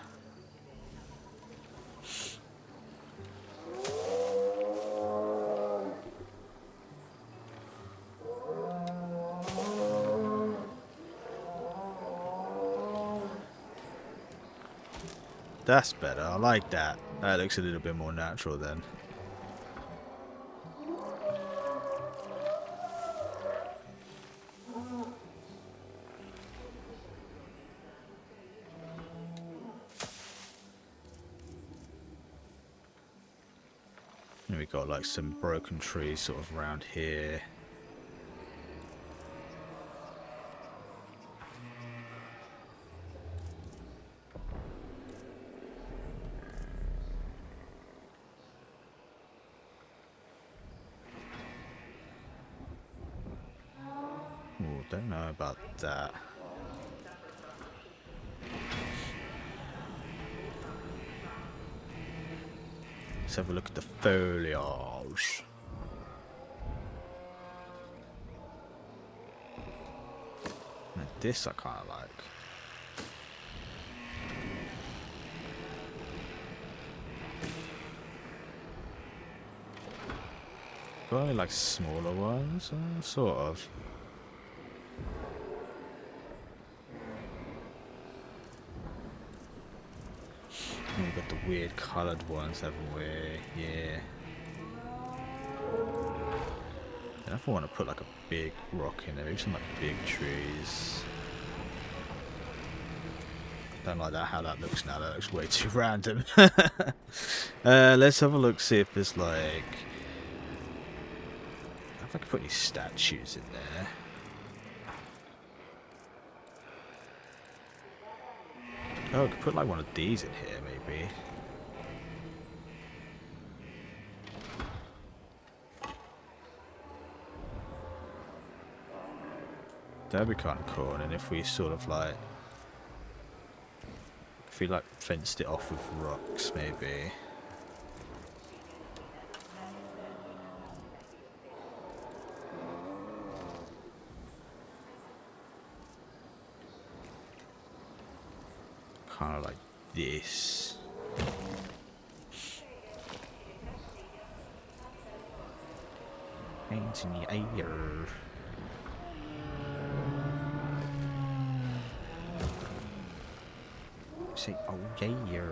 That's better, I like that. That looks a little bit more natural then. And we got like some broken trees sort of around here. Oh, don't know about that. Let's have a look at the foliage. Now this I kind of like. Probably like smaller ones, sort of. We've got the weird coloured ones, haven't we? Yeah. And if I want to put like a big rock in there, maybe some like big trees. Don't like that how that looks now. That looks way too random. Let's have a look, see if there's like. If I could put any statues in there. Oh, I could put like one of these in here, maybe. That'd be kind of cool. And then if we sort of like, if we like fenced it off with rocks, maybe. Kind of like this. Hands in the air. Say, oh yeah.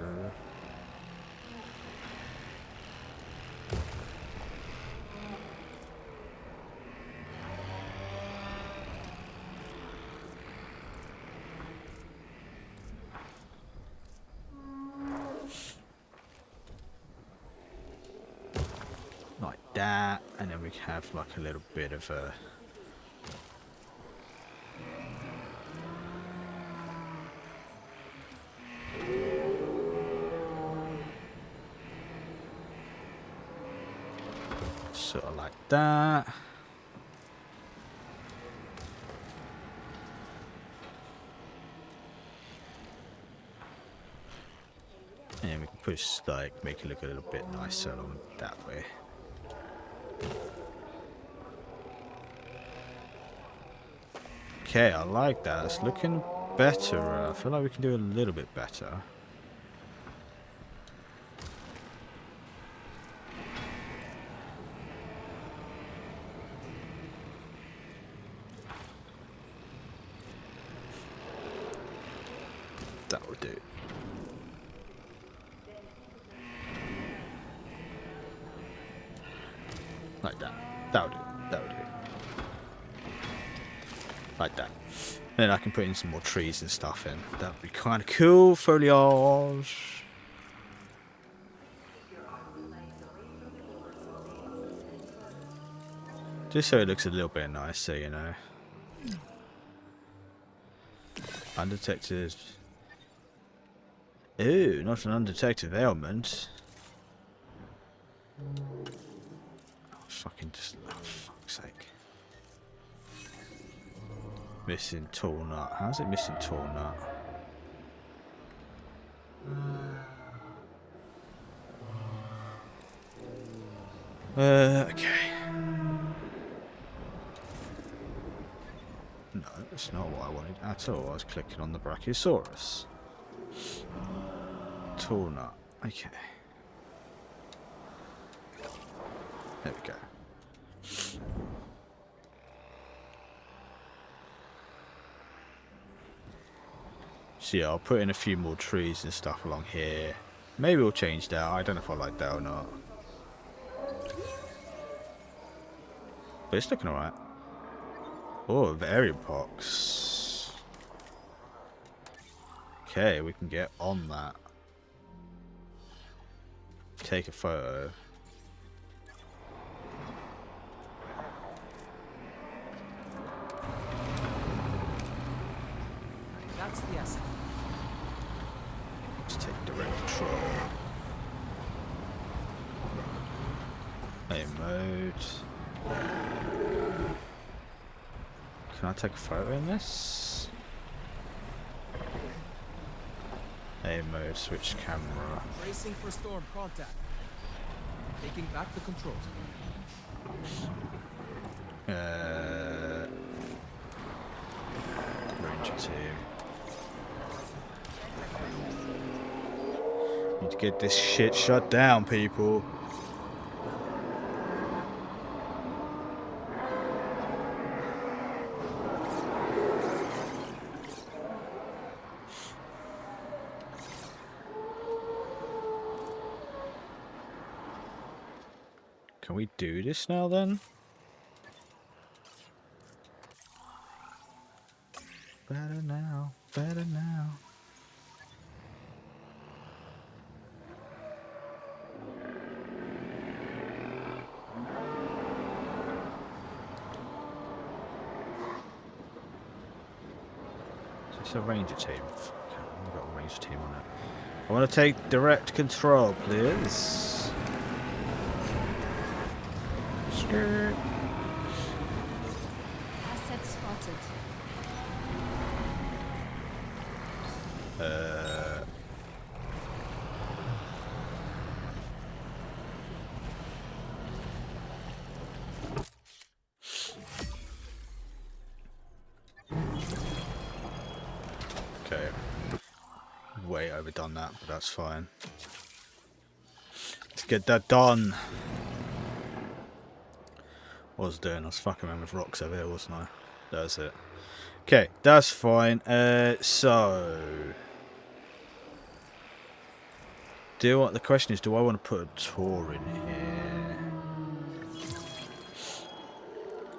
Like that, and then we have like a little bit of a Sort of like that. And we can push, like, make it look a little bit nicer along that way. Okay, I like that. It's looking better. I feel like we can do a little bit better. That will do. Like that. That will do. That will do. Like that. Then I can put in some more trees and stuff in. That would be kind of cool. Foliage. Just so it looks a little bit nicer, you know. Undetected. Ooh, not an undetected ailment. Oh, fucking just. Oh, fuck's sake. Missing tall nut. How's it missing tall nut? Okay. No, that's not what I wanted at all. I was clicking on the Brachiosaurus. Tall nut. Okay. There we go. So yeah, I'll put in a few more trees and stuff along here. Maybe we'll change that. I don't know if I like that or not. But it's looking alright. Oh, Varian pox. Okay, we can get on that. Take a photo. That's the asset. Let's take direct control. Aim mode. Can I take a photo in this? Aim mode, switch camera. Bracing for storm contact. Taking back the controls. Ranger team. Need to get this shit shut down, people. Can we do this now then? Better now, better now. It's a ranger team. I've got a ranger team on it. I want to take direct control, please. Skirt. Asset spotted. Okay. Way overdone that, but that's fine. Let's get that done. What was I doing? I was fucking around with rocks over here, wasn't I? That's it. Okay, that's fine. So the question is, do I want to put a tour in here?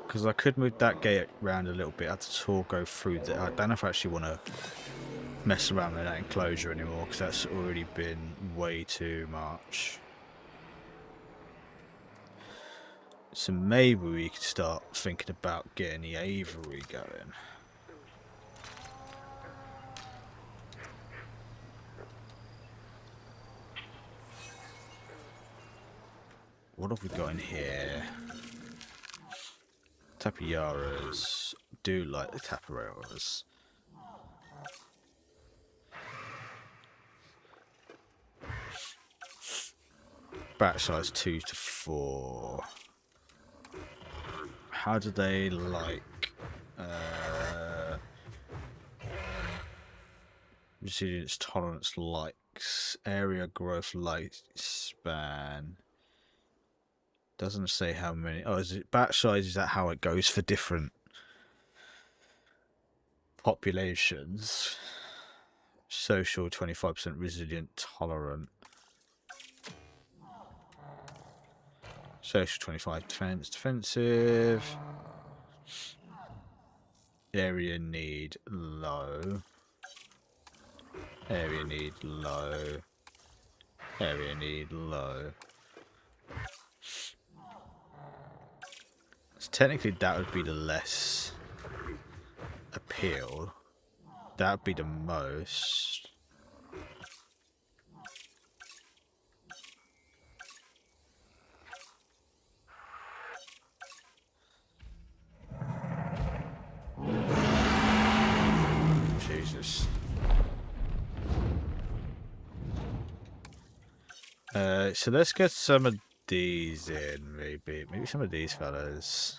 Because I could move that gate around a little bit. Have the tour go through there. I don't know if I actually want to mess around with that enclosure anymore, because that's already been way too much. So maybe we could start thinking about getting the aviary going. what have we got in here? Tapiaras. Do like the tapiaras. Batch size 2 to 4. How do they like resilience, tolerance, likes, area growth, lifespan? Doesn't say how many. Oh, is it batch size? Is that how it goes for different populations? Social 25%, resilient, tolerant. Social 25, defensive. Area need low. Area need low. Area need low. So technically that would be the less appeal. That would be the most. Jesus. So let's get some of these in, maybe. Maybe some of these fellas.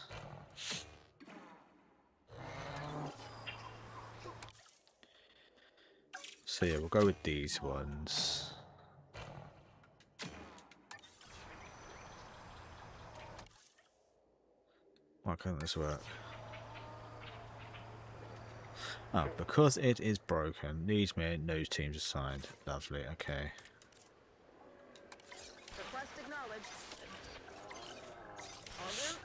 So yeah, we'll go with these ones. Why can't this work? Oh, because it is broken. Needs me, no teams assigned. Lovely, okay. Request acknowledged. En route.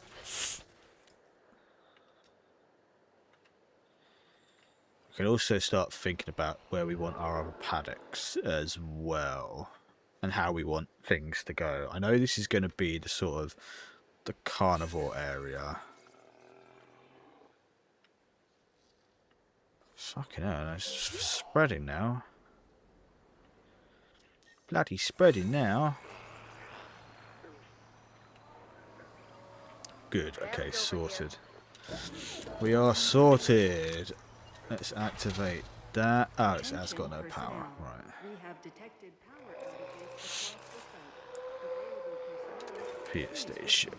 We can also start thinking about where we want our other paddocks as well. And how we want things to go. I know this is going to be the sort of the carnivore area. Fucking hell, it's spreading now. Bloody spreading now. Good, okay, sorted. We are sorted. Let's activate that. Oh, it has got no power. Right. We have detected power outages across the site. Available personnel. Peer station.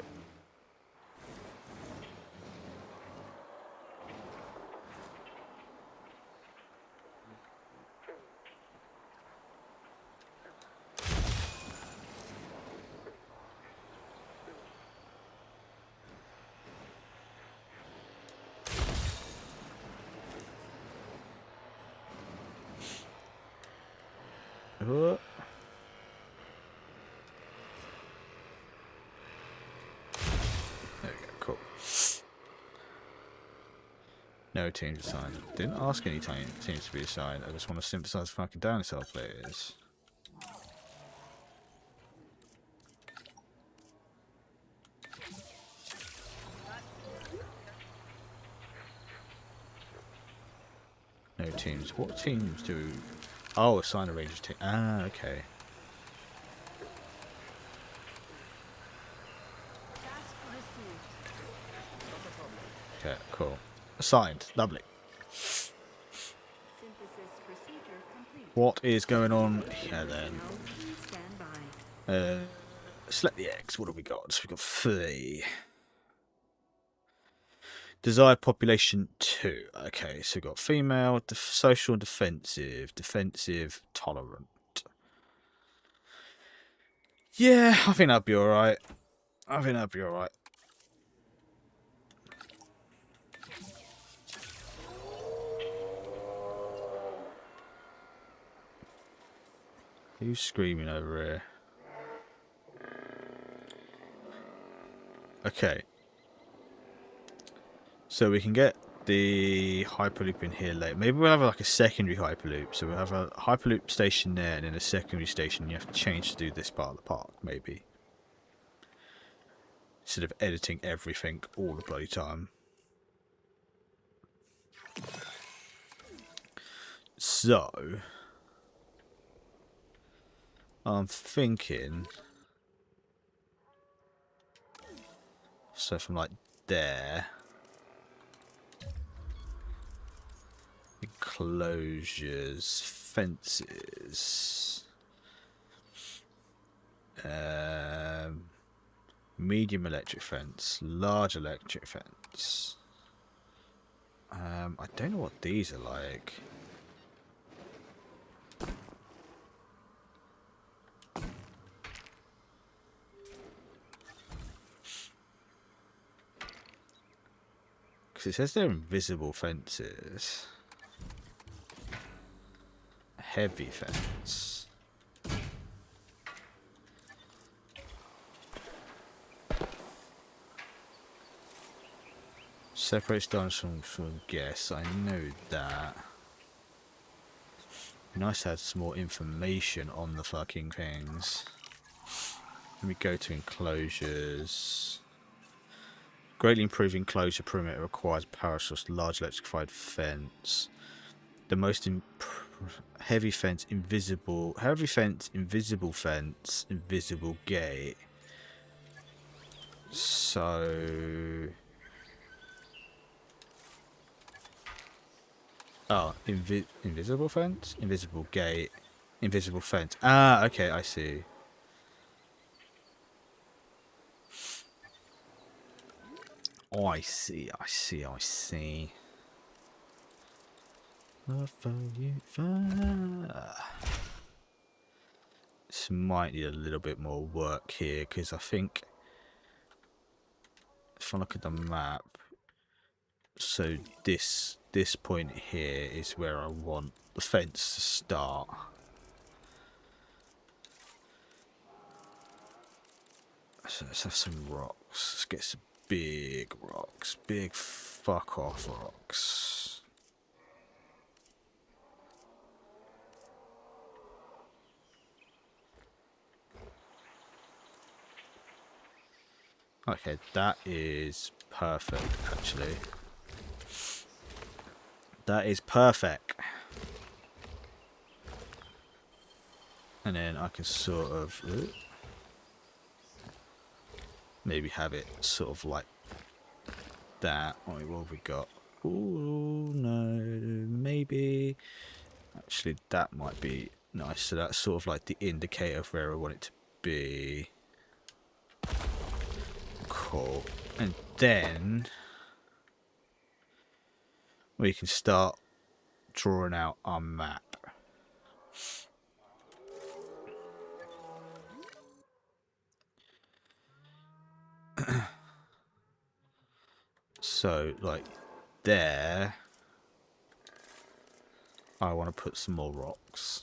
There we go, cool. No teams assigned. Didn't ask any teams to be assigned. I just want to synthesize fucking dinosaur players. No teams. What teams do? Oh, assign a ranger team. Ah, okay. Task received. Okay, cool. Assigned. Lovely. Synthesis procedure complete. What is going on here then? Now, please stand by. Select the X. What have we got? We've got 3. Desired population 2. Okay, so we've got female, social and defensive. Defensive, tolerant. Yeah, I think that'd be alright. I think that'd be alright. Who's screaming over here? Okay. So we can get the Hyperloop in here later. Maybe we'll have like a secondary Hyperloop. So we'll have a Hyperloop station there and then a secondary station you have to change to do this part of the park, maybe. Instead of editing everything all the bloody time. So I'm thinking So from like there. Enclosures, fences. Medium electric fence, large electric fence. I don't know what these are like. Because it says they're invisible fences. Heavy fence. Separates diamonds from guests. I know that. Nice to have some more information on the fucking things. Let me go to enclosures. Greatly improved enclosure perimeter requires power source, large electrified fence. The most heavy fence, invisible fence, invisible gate. So, oh, invisible fence, invisible gate, invisible fence. Ah, okay, I see. Oh, I see. Love for you. This might need a little bit more work here, because I think if I look at the map, so this point here is where I want the fence to start. So let's have some rocks. Let's get some big rocks. Big fuck off rocks. Okay, that is perfect, actually. That is perfect. And then I can sort of maybe have it sort of like that. What have we got? Oh no, maybe. Actually, that might be nice. So that's sort of like the indicator of where I want it to be. Cool. And then we can start drawing out our map. So, like there, I want to put some more rocks.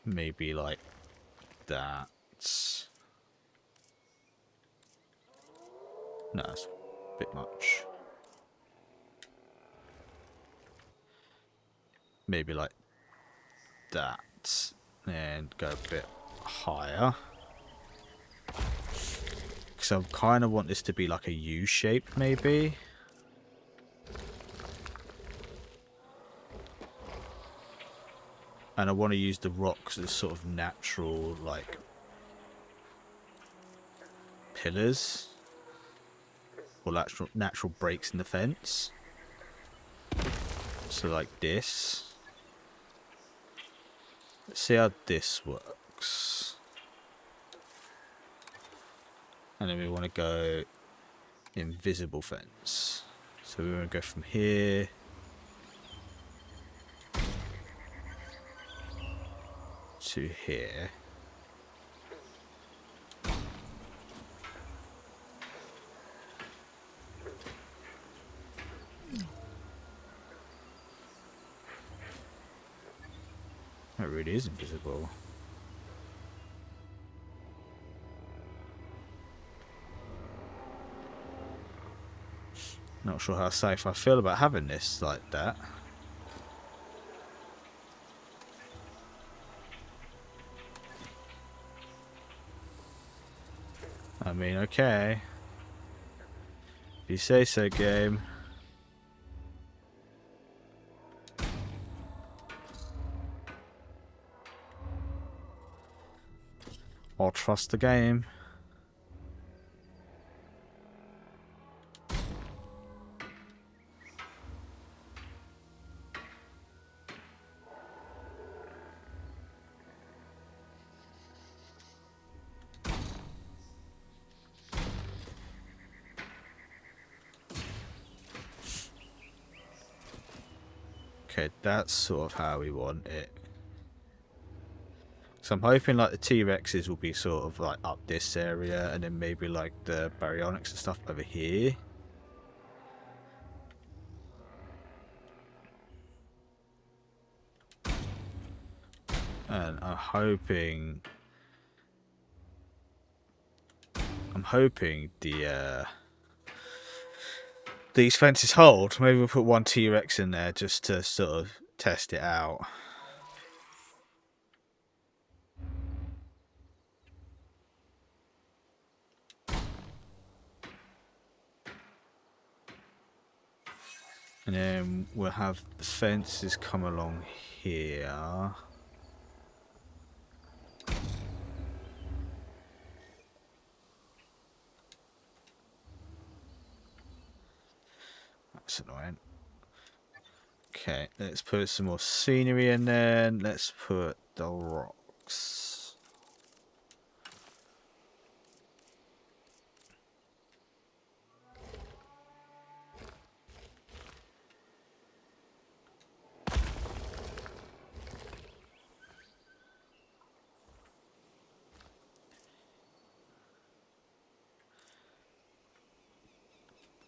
Maybe like that. No, that's a bit much. Maybe like that. And go a bit higher. Because I kind of want this to be like a U shape, maybe. And I want to use the rocks as sort of natural, like, pillars. Or natural breaks in the fence. So like this. Let's see how this works. And then we want to go invisible fence. So we want to go from here to here. That really is invisible. Not sure how safe I feel about having this like that. I mean, okay. If you say so, game. I'll trust the game. Okay, that's sort of how we want it. So I'm hoping like the T-Rexes will be sort of like up this area, and then maybe like the baryonyx and stuff over here. And I'm hoping the these fences hold. Maybe we'll put one T-Rex in there just to sort of test it out. And then we'll have the fences come along here. That's annoying. Okay, let's put some more scenery in there. Let's put the rocks.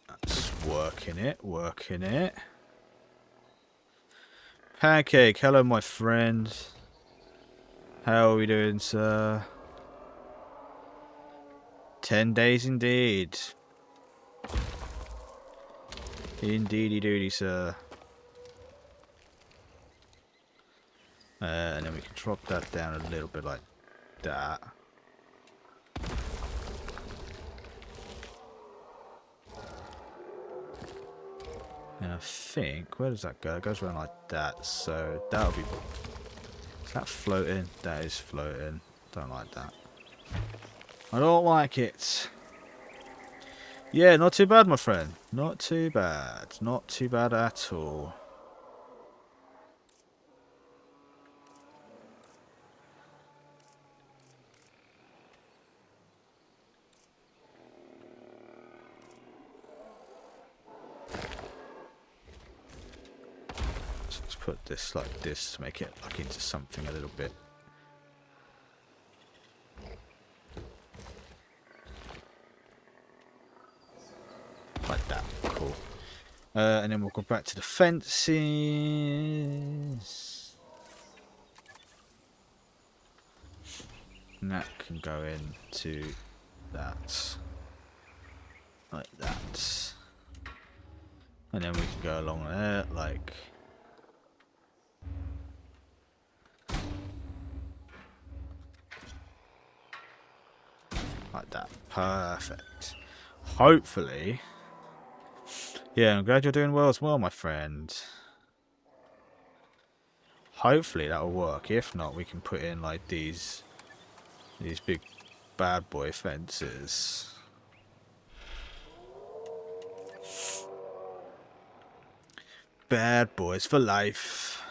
That's working it. Pancake, hello my friend. How are we doing, sir? 10 days indeed. Indeedy doody, sir. And then we can drop that down a little bit like that. And I think, where does that go? It goes around like that, so that'll be... Is that floating? That is floating. Don't like that. I don't like it. Yeah, not too bad, my friend. Not too bad. Not too bad at all. So let's put this like this to make it like into something a little bit. Like that. Cool. And then we'll go back to the fences. And that can go into that. Like that. And then we can go along there like... Like that. Perfect. Hopefully... Yeah, I'm glad you're doing well as well, my friend. Hopefully that'll work. If not, we can put in like these big bad boy fences. Bad boys for life.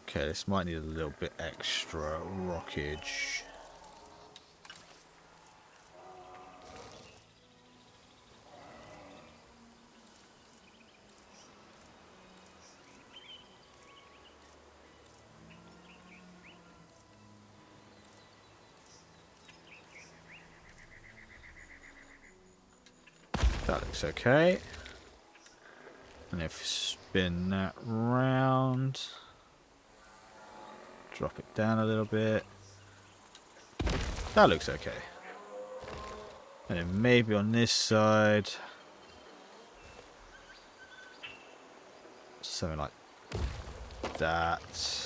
Okay, this might need a little bit extra rockage. That looks okay. And if we spin that round, drop it down a little bit. That looks okay. And then maybe on this side, something like that.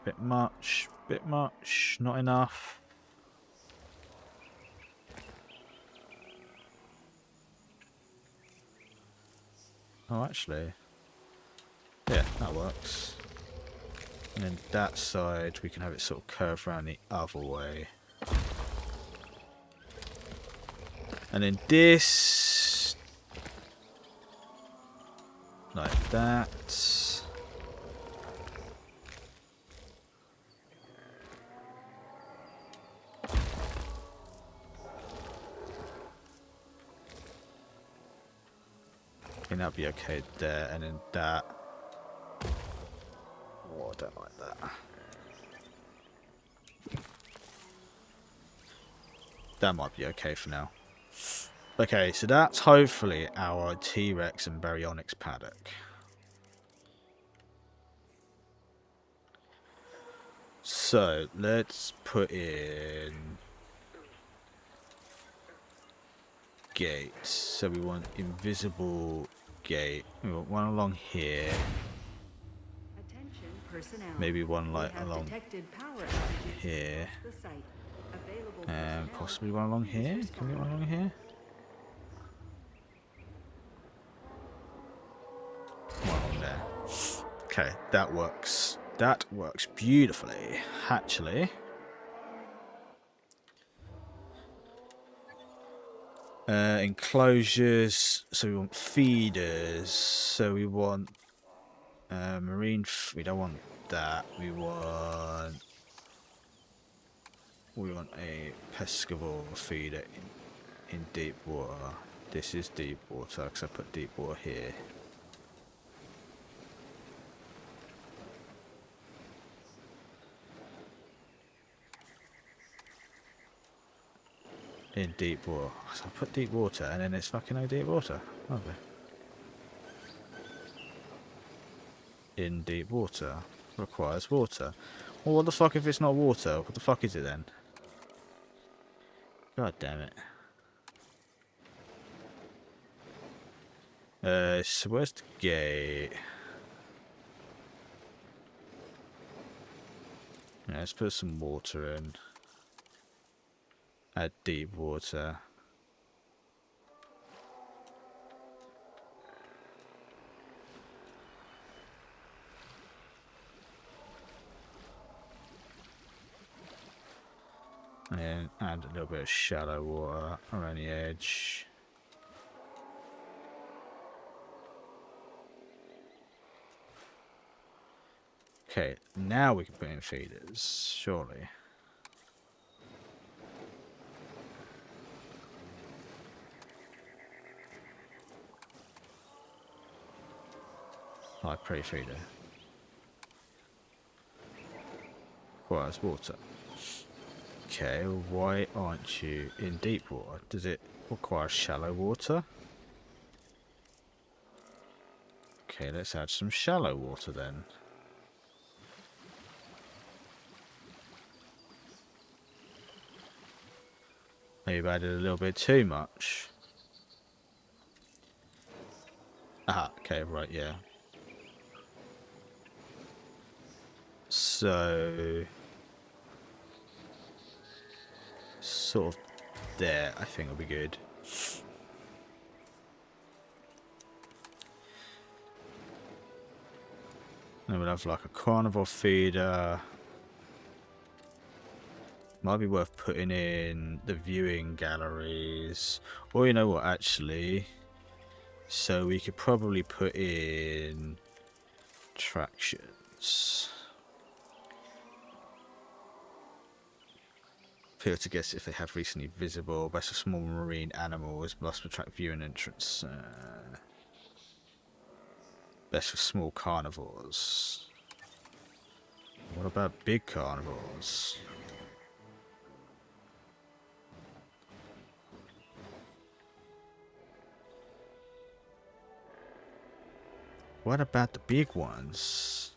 Bit much, not enough. Oh, actually, yeah, that works. And then that side, we can have it sort of curve around the other way. And then this, like that. I think that'll be okay there, and then that. Oh, I don't like that. That might be okay for now. Okay, so that's hopefully our T-Rex and Baryonyx paddock. So, let's put in gates. So we want invisible gate. We want one along here. Attention personnel. Maybe one like We have along detected power outages here. across the site. Available And personnel, possibly one along please here. Can we respond. get one along here? One along there. Okay, that works. That works beautifully, actually. Enclosures. So we want feeders. So we want marine. We don't want that. We want a pescivore feeder in deep water. This is deep water because I put deep water here. In deep water. So I put deep water and then it's fucking no deep water. Lovely. In deep water. Requires water. Well, what the fuck if it's not water? What the fuck is it then? God damn it. So where's the gate? Yeah, let's put some water in. Add deep water. And then add a little bit of shallow water around the edge. Okay, now we can put in feeders, surely. High prey feeder. Requires water. Okay, why aren't you in deep water? Does it require shallow water? Okay, let's add some shallow water then. Maybe I added a little bit too much. Ah, okay, right, yeah. So, sort of there, I think will be good. Then we'll have like a carnivore feeder. Might be worth putting in the viewing galleries. Or you know what, actually. So we could probably put in attractions. Appeal to guess if they have recently visible. Best of small marine animals must attract viewing entrance. Best for small carnivores. What about big carnivores? What about the big ones?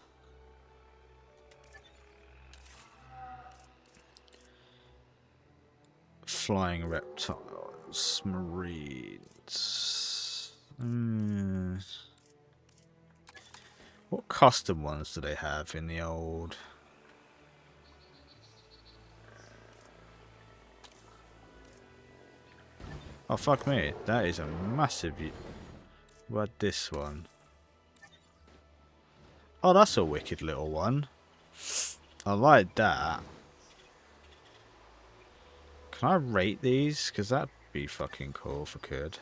Flying reptiles, marines. What custom ones do they have in the old? Oh, fuck me. That is a massive... What about this one? Oh, that's a wicked little one. I like that. Can I rate these? Because that'd be fucking cool if I could.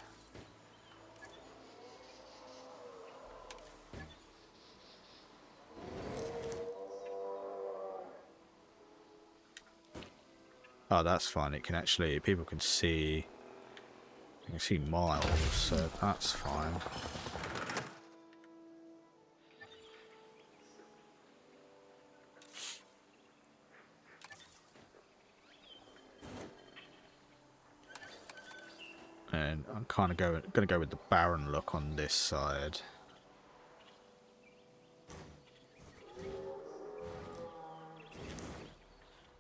Oh, that's fine. It can actually... People can see... You can see miles, so that's fine. And I'm kind of going to go with the barren look on this side.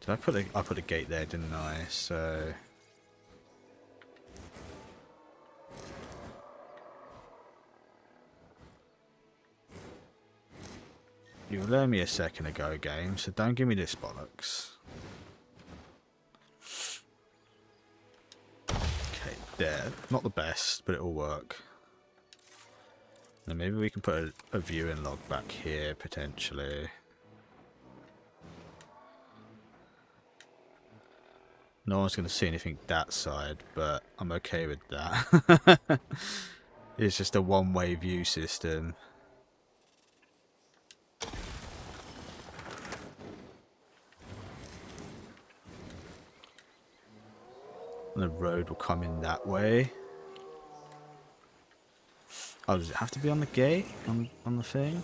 Did I put a gate there, didn't I? So you learned me a second ago, game, so don't give me this bollocks. Okay, there. Not the best, but it'll work. Then maybe we can put a viewing log back here, potentially. No one's going to see anything that side, but I'm okay with that. It's just a one-way view system. And the road will come in that way. Oh, does it have to be on the gate? On the thing?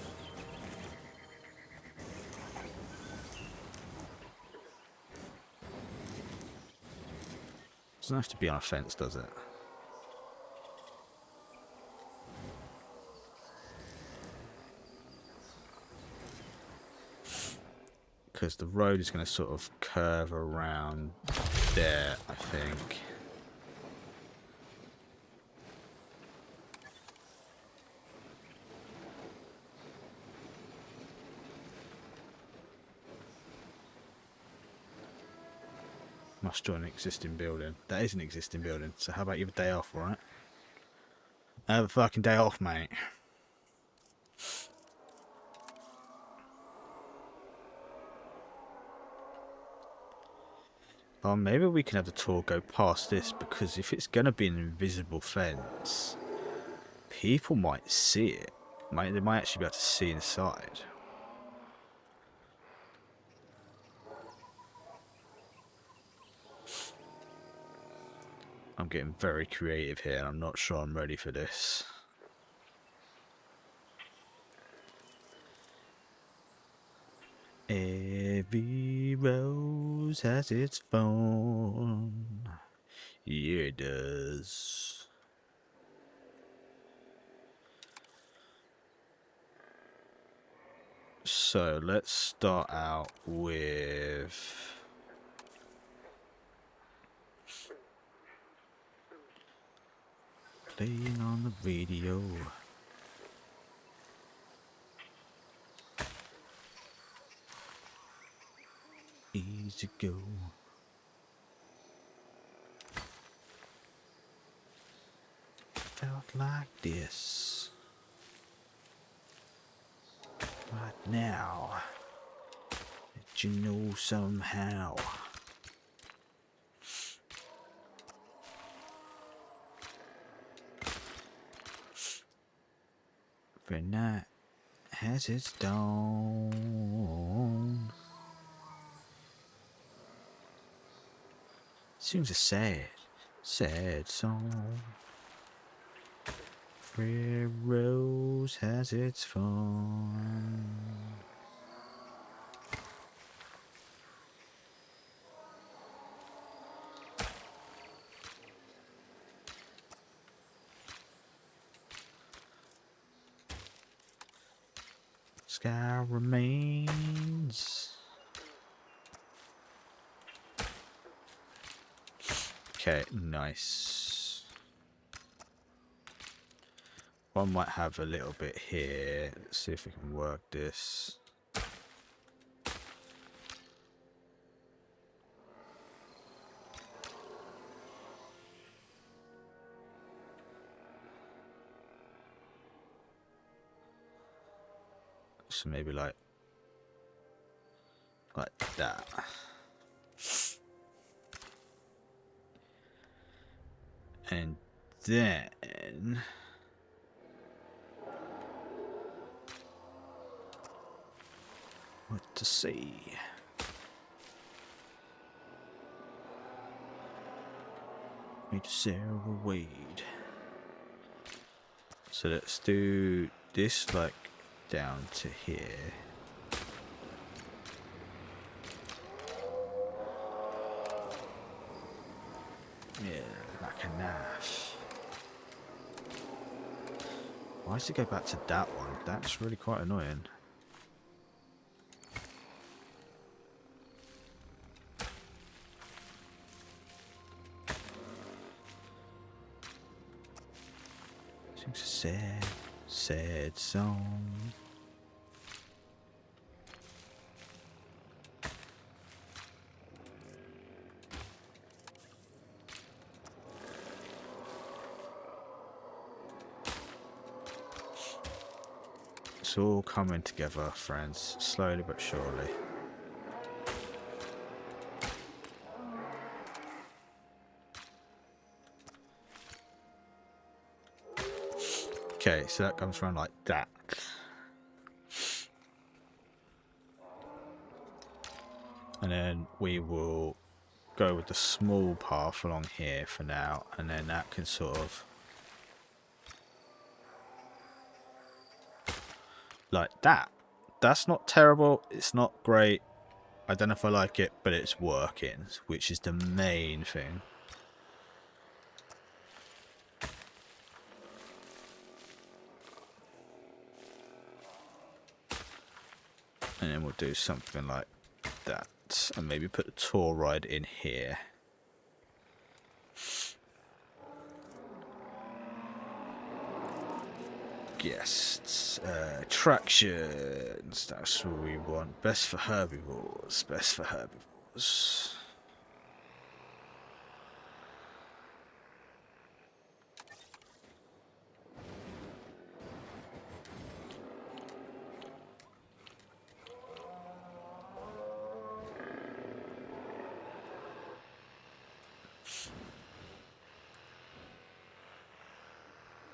Doesn't have to be on a fence, does it? Because the road is going to sort of curve around there, I think. Must join an existing building. That is an existing building. So how about you have a day off, alright? Have a fucking day off, mate. Well, maybe we can have the tour go past this, because if it's going to be an invisible fence, people might see it. They might actually be able to see inside. I'm getting very creative here, and I'm not sure I'm ready for this. Every rose has its thorn. Yeah, it does. So let's start out with... playing on the radio. Easy go. Felt like this. Right now. Let you know somehow. Every night has its dawn. Sings a sad, sad song. Every rose has its fun. Sky remains. Okay, nice. One might have a little bit here. Let's see if we can work this. So maybe like that. And then what to see? Meet Sarah Wade. So let's do this like down to here. Yeah, like a knife. Why does it go back to that one? That's really quite annoying. Sings a sad, sad song. It's all coming together, friends, slowly but surely. Okay, so that comes around like that. And then we will go with the small path along here for now, and then that can sort of like that. That's not terrible, it's not great. I don't know if I like it, but it's working, which is the main thing. And then we'll do something like that, and maybe put the tour ride in here. Guests, attractions, that's what we want. Best for herbivores, best for herbivores.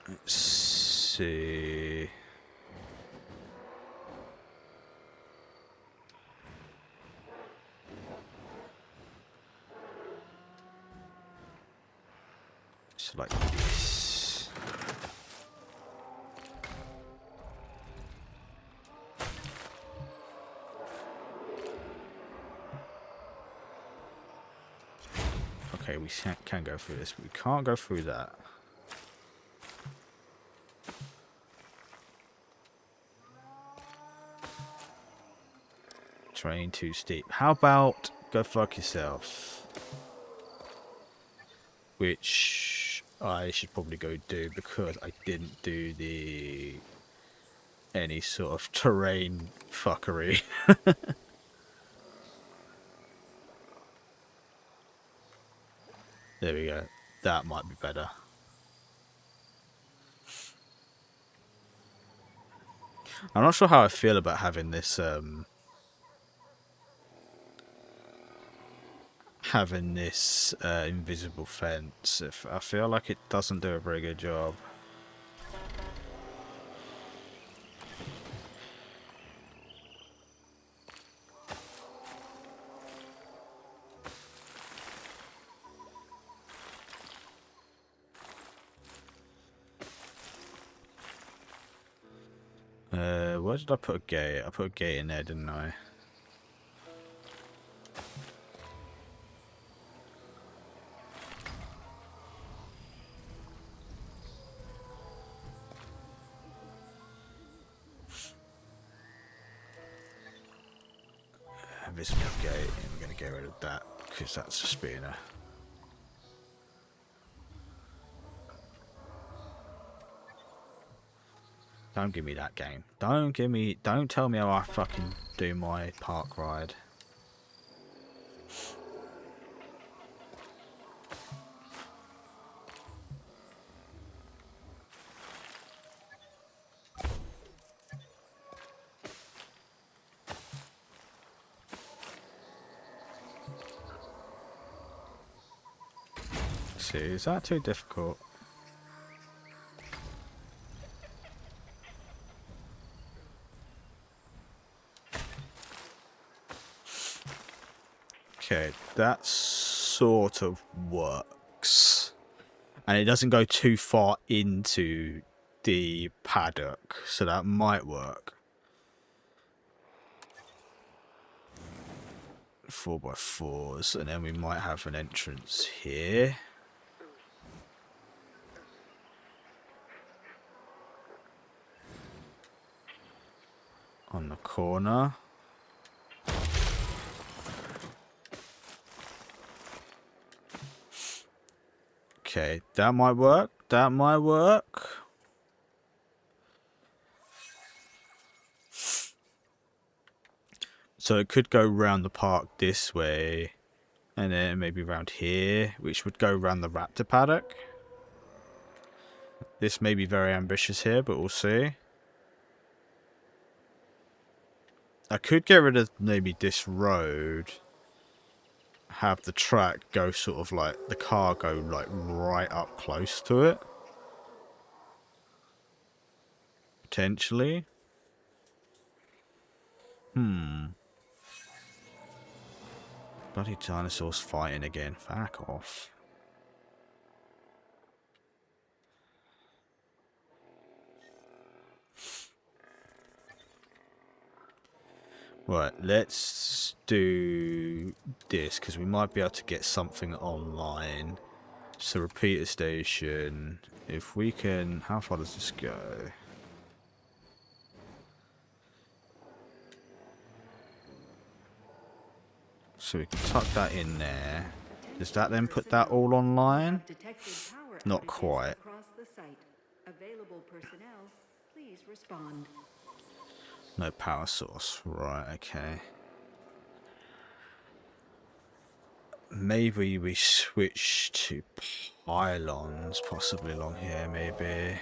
Let's see. So like this. Okay, we can go through this, but we can't go through that. Terrain too steep. How about go fuck yourself? Which I should probably go do because I didn't do any sort of terrain fuckery. There we go. That might be better. I'm not sure how I feel about having this invisible fence. I feel like it doesn't do a very good job. Where did I put a gate? I put a gate in there, didn't I? Invisible gate, and we're going to get rid of that because that's a spinner. Don't give me that game. Don't tell me how I fucking do my park ride. see. Is that too difficult? Okay, that sort of works. And it doesn't go too far into the paddock, so that might work. 4x4s, and then we might have an entrance here. On the corner. Okay, that might work. That might work. So it could go round the park this way, and then maybe round here, which would go round the raptor paddock. This may be very ambitious here, but we'll see. I could get rid of maybe this road. Have the track go sort of like, the car go like right up close to it. Potentially. Bloody dinosaurs fighting again. Fuck off. Right, let's do this, because we might be able to get something online. So repeater station. If we can... How far does this go? So we can tuck that in there. Does that then put that all online? Not quite. Across the site. Available personnel, please respond. No power source. Right, okay. Maybe we switch to pylons, possibly along here, maybe.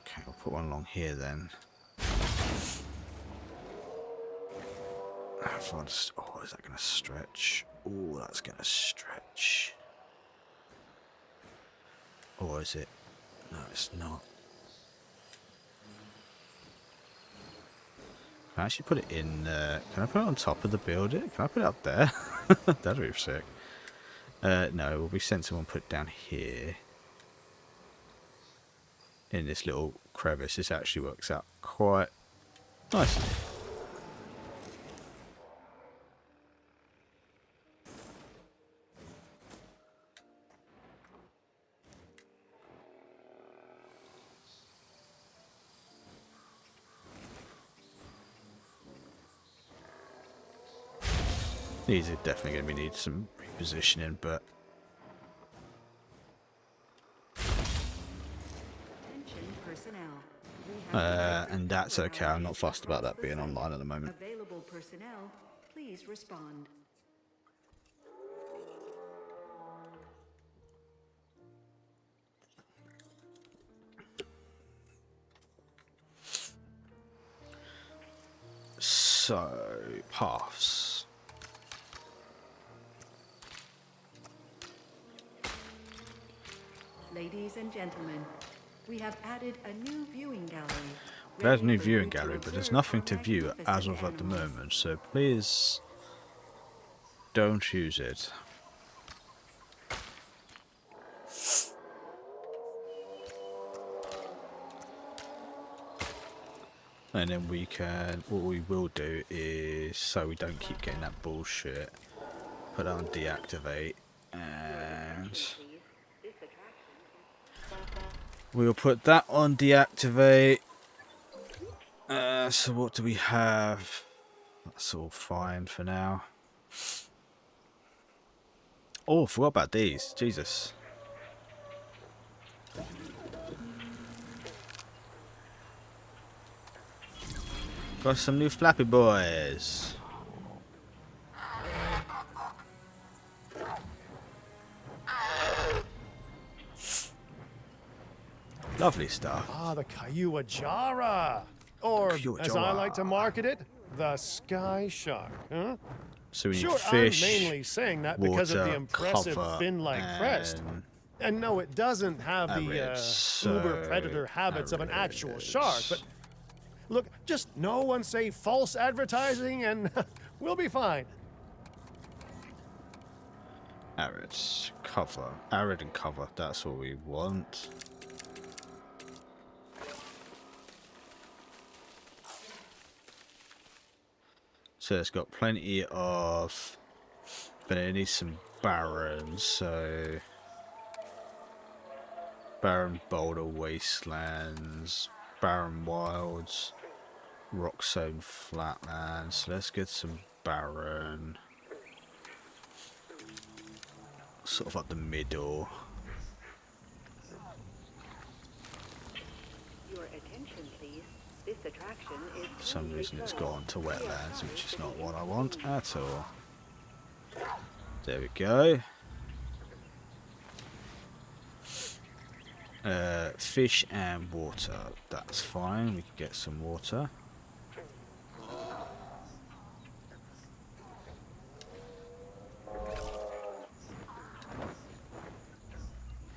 Okay, I'll put one along here then. Oh, is that going to stretch? Oh, that's going to stretch. Or is it? No, it's not. Can I actually put it in... can I put it on top of the building? Can I put it up there? That'd be sick. No, we'll be sensible and put it down here. In this little crevice. This actually works out quite nicely. These are definitely going to need some repositioning, but Attention personnel. We have and that's okay. I'm not fussed about that being online at the moment. available personnel, please respond. So, paths. Ladies and gentlemen, we have added a new viewing gallery. There's a new ready for viewing you to gallery, but there's observe nothing our to view as of magnificent at the animals. moment, so please don't use it. And then we can, what we will do is, so we don't keep getting that bullshit, put that on deactivate, and we'll put that on deactivate. So what do we have? That's all fine for now. Oh, I forgot about these. Jesus. Got some new Flappy Boys. Lovely stuff. Ah, the Kaiua Jara. Or, Kaiua as I Jara. like to market it, the Sky Shark. Huh? So we need Sure, fish, I'm mainly saying that because of the water, impressive cover, fin-like crest. And no, it doesn't have the arid. uber predator habits of an actual shark, but look, just no one say false advertising and we'll be fine. Arid, cover, arid and cover. That's what we want. So it's got plenty of, but it needs some barren. So barren boulder wastelands, barren wilds, rock sown flatlands. So let's get some barren. Sort of up the middle. Your attention, please. This attraction is For some reason it's gone to wetlands, which is not what I want at all. There we go. Fish and water. That's fine. We can get some water.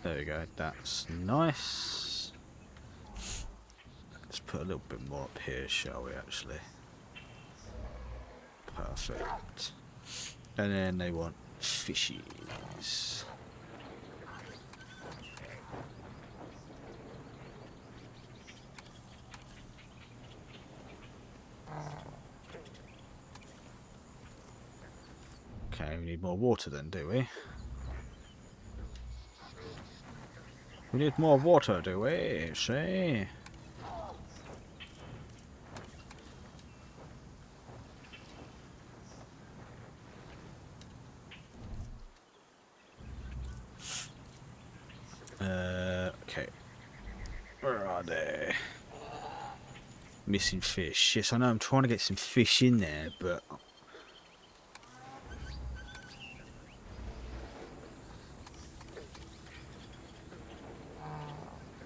There we go. That's nice. Let's put a little bit more up here, shall we, actually? Perfect. And then they want fishies. Okay, we need more water then, do we? We need more water, do we? See? Okay. Where are they? Missing fish. Yes, I know I'm trying to get some fish in there, but...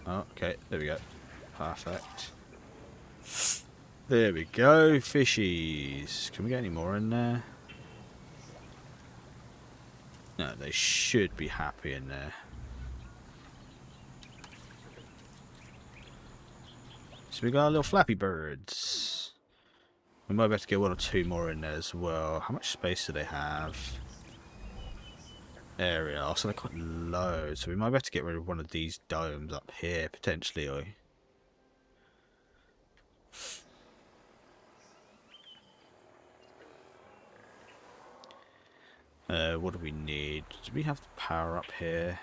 Oh, okay, there we go. Perfect. There we go, fishies. Can we get any more in there? No, they should be happy in there. So we got our little flappy birds. We might be able to get one or two more in there as well. How much space do they have? Area. Oh, so they've got loads. So we might be able to get rid of one of these domes up here, potentially. What do we need? Do we have the power up here?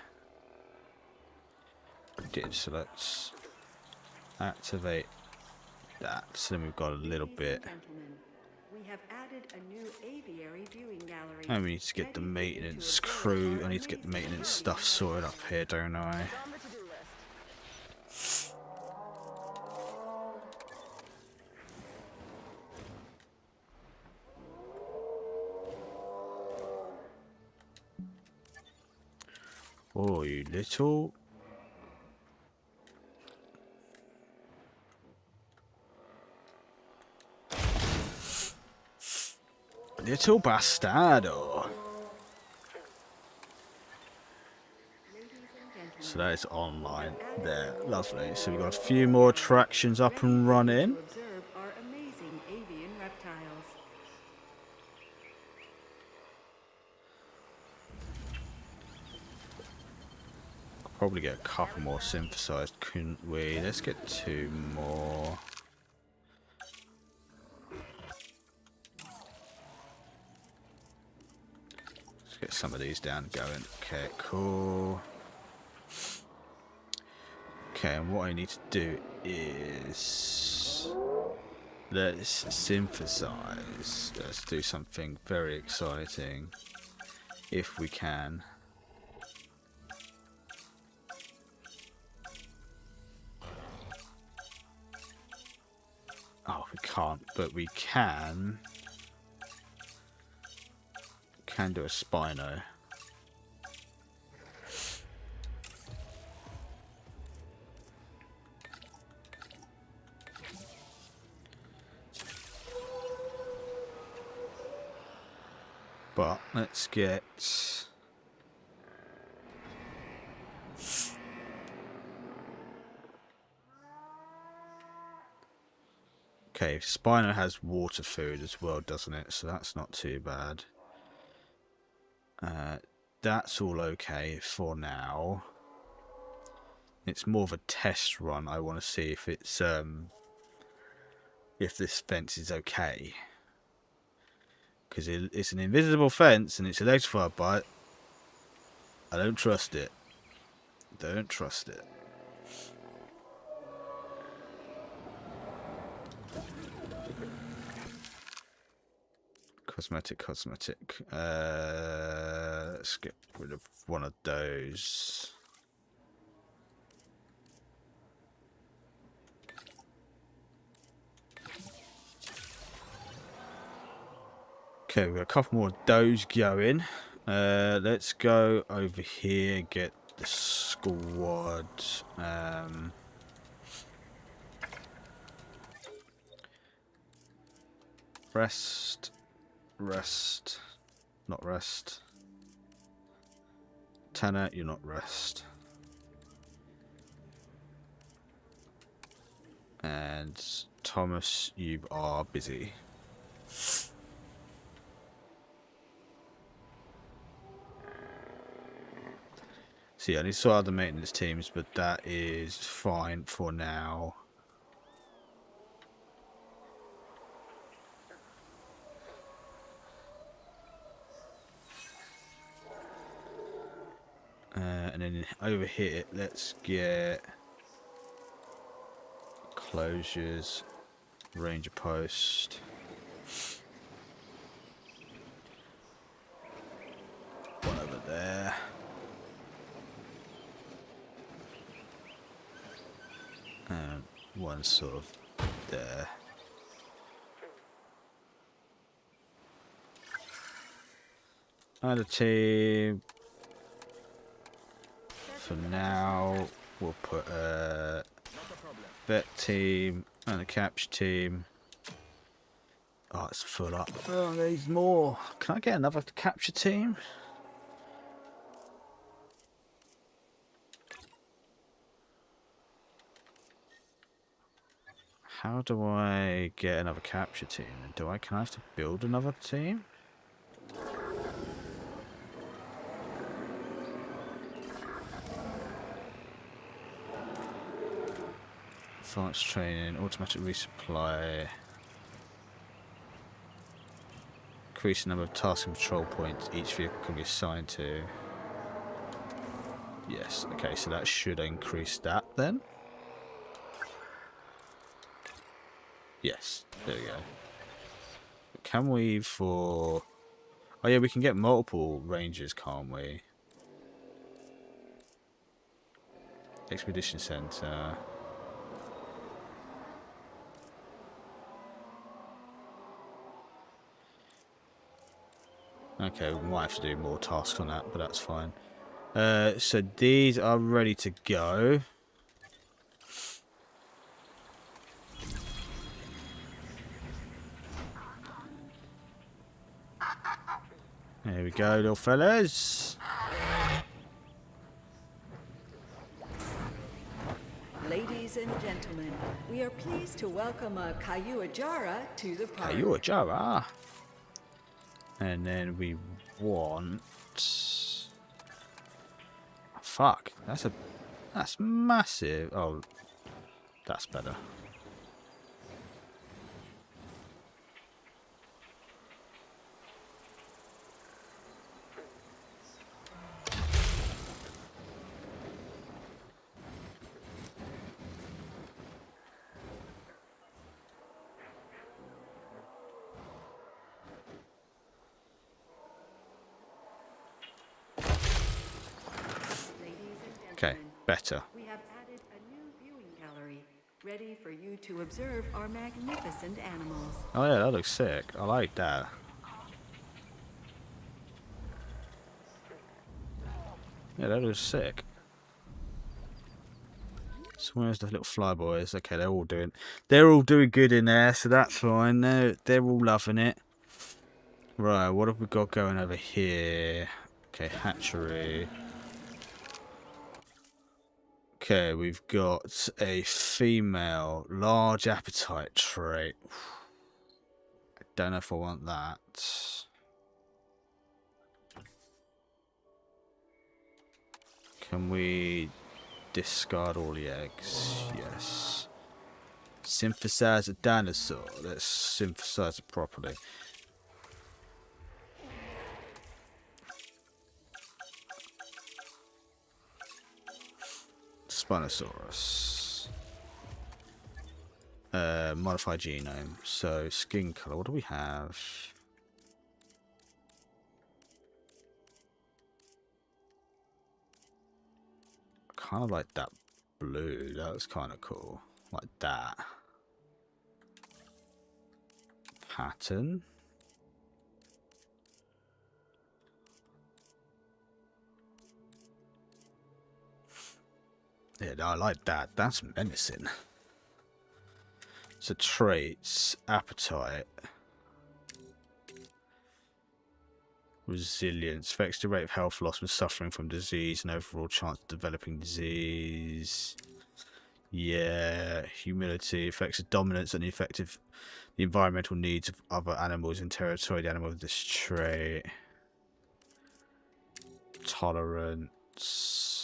We did, so let's activate that. So then we've got a little bit. We have added a new aviary viewing gallery. And we need to get the maintenance crew. I need to get the maintenance stuff sorted up here, don't I? Oh, you little... Little bastardo. So that is online there. Lovely. So we've got a few more attractions up and running. To observe our amazing avian reptiles. Probably get a couple more synthesized, couldn't we? Let's get 2 more. Let's get some of these down going. Okay, cool. Okay, and what I need to do is let's synthesize. Let's do something very exciting if we can. Oh, we can't, but we can do a Spino. But let's get... Okay, Spino has water food as well, doesn't it? So that's not too bad. That's all okay for now. It's more of a test run. I want to see if it's if this fence is okay, because it's an invisible fence and it's electrified, but I don't trust it. Don't trust it. Cosmetic. Let's get rid of one of those. Okay, we've got a couple more of those going. Let's go over here, get the squad. Rest. Not rest. Tanner, you're not rest. And Thomas, you are busy. So yeah, I need to sort out the maintenance teams, but that is fine for now. And then over here, let's get closures, ranger post. One over there. And one sort of there. Other team. For now, we'll put a vet team and a capture team. Oh, it's full up. Oh, there's more. Can I get another capture team? How do I get another capture team? Can I have to build another team? Advanced training, automatic resupply. Increase the number of task and control points each vehicle can be assigned to. Yes, okay, so that should increase that then. Yes, there we go. Can we for... Oh yeah, we can get multiple rangers, can't we? Expedition Center. Okay, we might have to do more tasks on that, but that's fine. So these are ready to go. There we go, little fellas. Ladies and gentlemen, we are pleased to welcome a Kayuajara to the park. Kayuajara. And then we want... Fuck, that's massive. Oh, that's better. Okay, better. We have added a new viewing gallery, ready for you to observe our magnificent animals. Oh yeah, that looks sick. I like that. Yeah, that looks sick. So where's the little flyboys? Okay, they're all doing good in there, so that's fine. They're all loving it. Right, what have we got going over here? Okay, hatchery. Okay, we've got a female large appetite trait. I don't know if I want that. Can we discard all the eggs? Yes. Synthesize a dinosaur. Let's synthesize it properly. Spinosaurus. Modified genome. So skin color. What do we have? Kind of like that blue. That was kind of cool. Like that. Pattern. Yeah, I like that. That's menacing. So traits, appetite, resilience, affects the rate of health loss when suffering from disease and overall chance of developing disease. Yeah, humility, affects the dominance and the environmental needs of other animals in territory. The animal with this trait. Tolerance.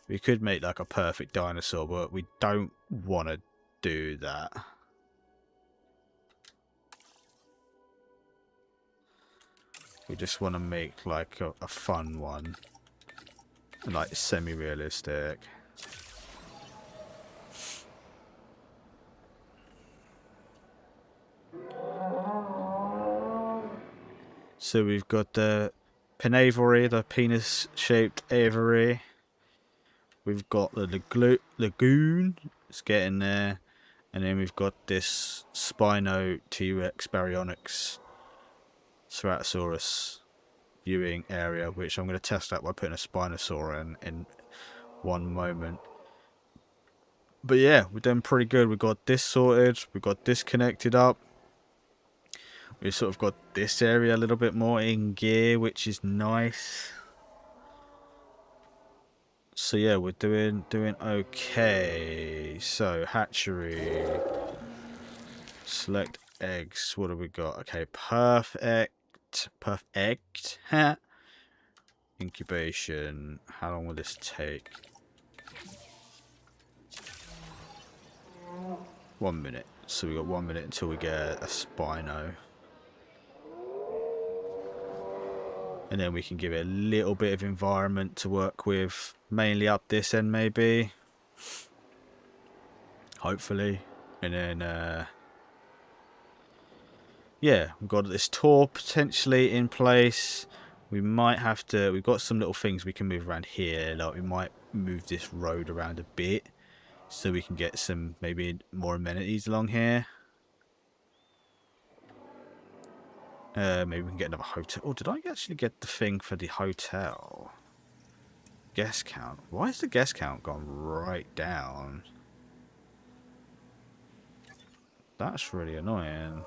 We could make like a perfect dinosaur, but we don't want to do that. We just want to make like a fun one. Like semi-realistic. So we've got the Pinavary, the penis-shaped aviary. We've got the lagoon, it's getting there. And then we've got this Spino T-Rex Baryonyx Ceratosaurus viewing area, which I'm going to test out by putting a Spinosaur in one moment. But yeah, we're doing pretty good. We've got this sorted, we've got this connected up. We've sort of got this area a little bit more in gear, which is nice. So yeah, we're doing okay. So hatchery, select eggs. What have we got? Okay, perfect. Incubation. How long will this take? 1 minute. So we got 1 minute until we get a Spino. And then we can give it a little bit of environment to work with. Mainly up this end, maybe. Hopefully. And then, yeah, we've got this tour potentially in place. We might have to... We've got some little things we can move around here. Like we might move this road around a bit. So we can get some, maybe more amenities along here. Maybe we can get another hotel. Oh, did I actually get the thing for the hotel? Guest count. Why has the guest count gone right down? That's really annoying.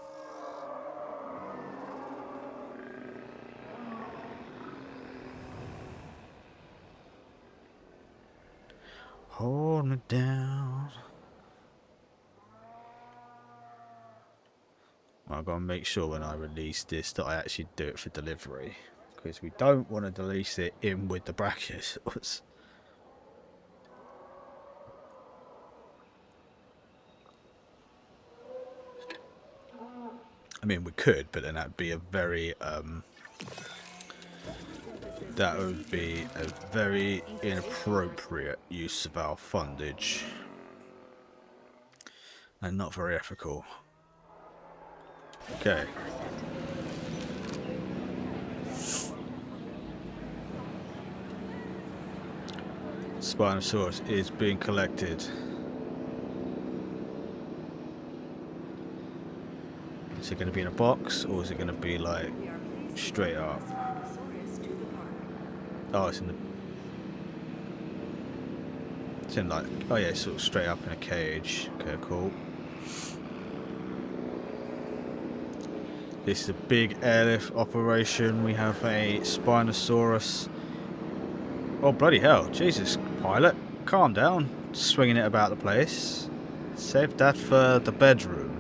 Hold me down. I've got to make sure when I release this that I actually do it for delivery. Because we don't want to release it in with the brachiosaurs. I mean, we could, but then that'd be a very, that would be a very inappropriate use of our fundage. And not very ethical. Okay. Spinosaurus is being collected. Is it going to be in a box or is it going to be like straight up? Oh, it's in the... It's in like... Oh yeah, sort of straight up in a cage. Okay, cool. This is a big airlift operation. We have a Spinosaurus. Oh, bloody hell. Jesus, pilot. Calm down. Swinging it about the place. Save that for the bedroom.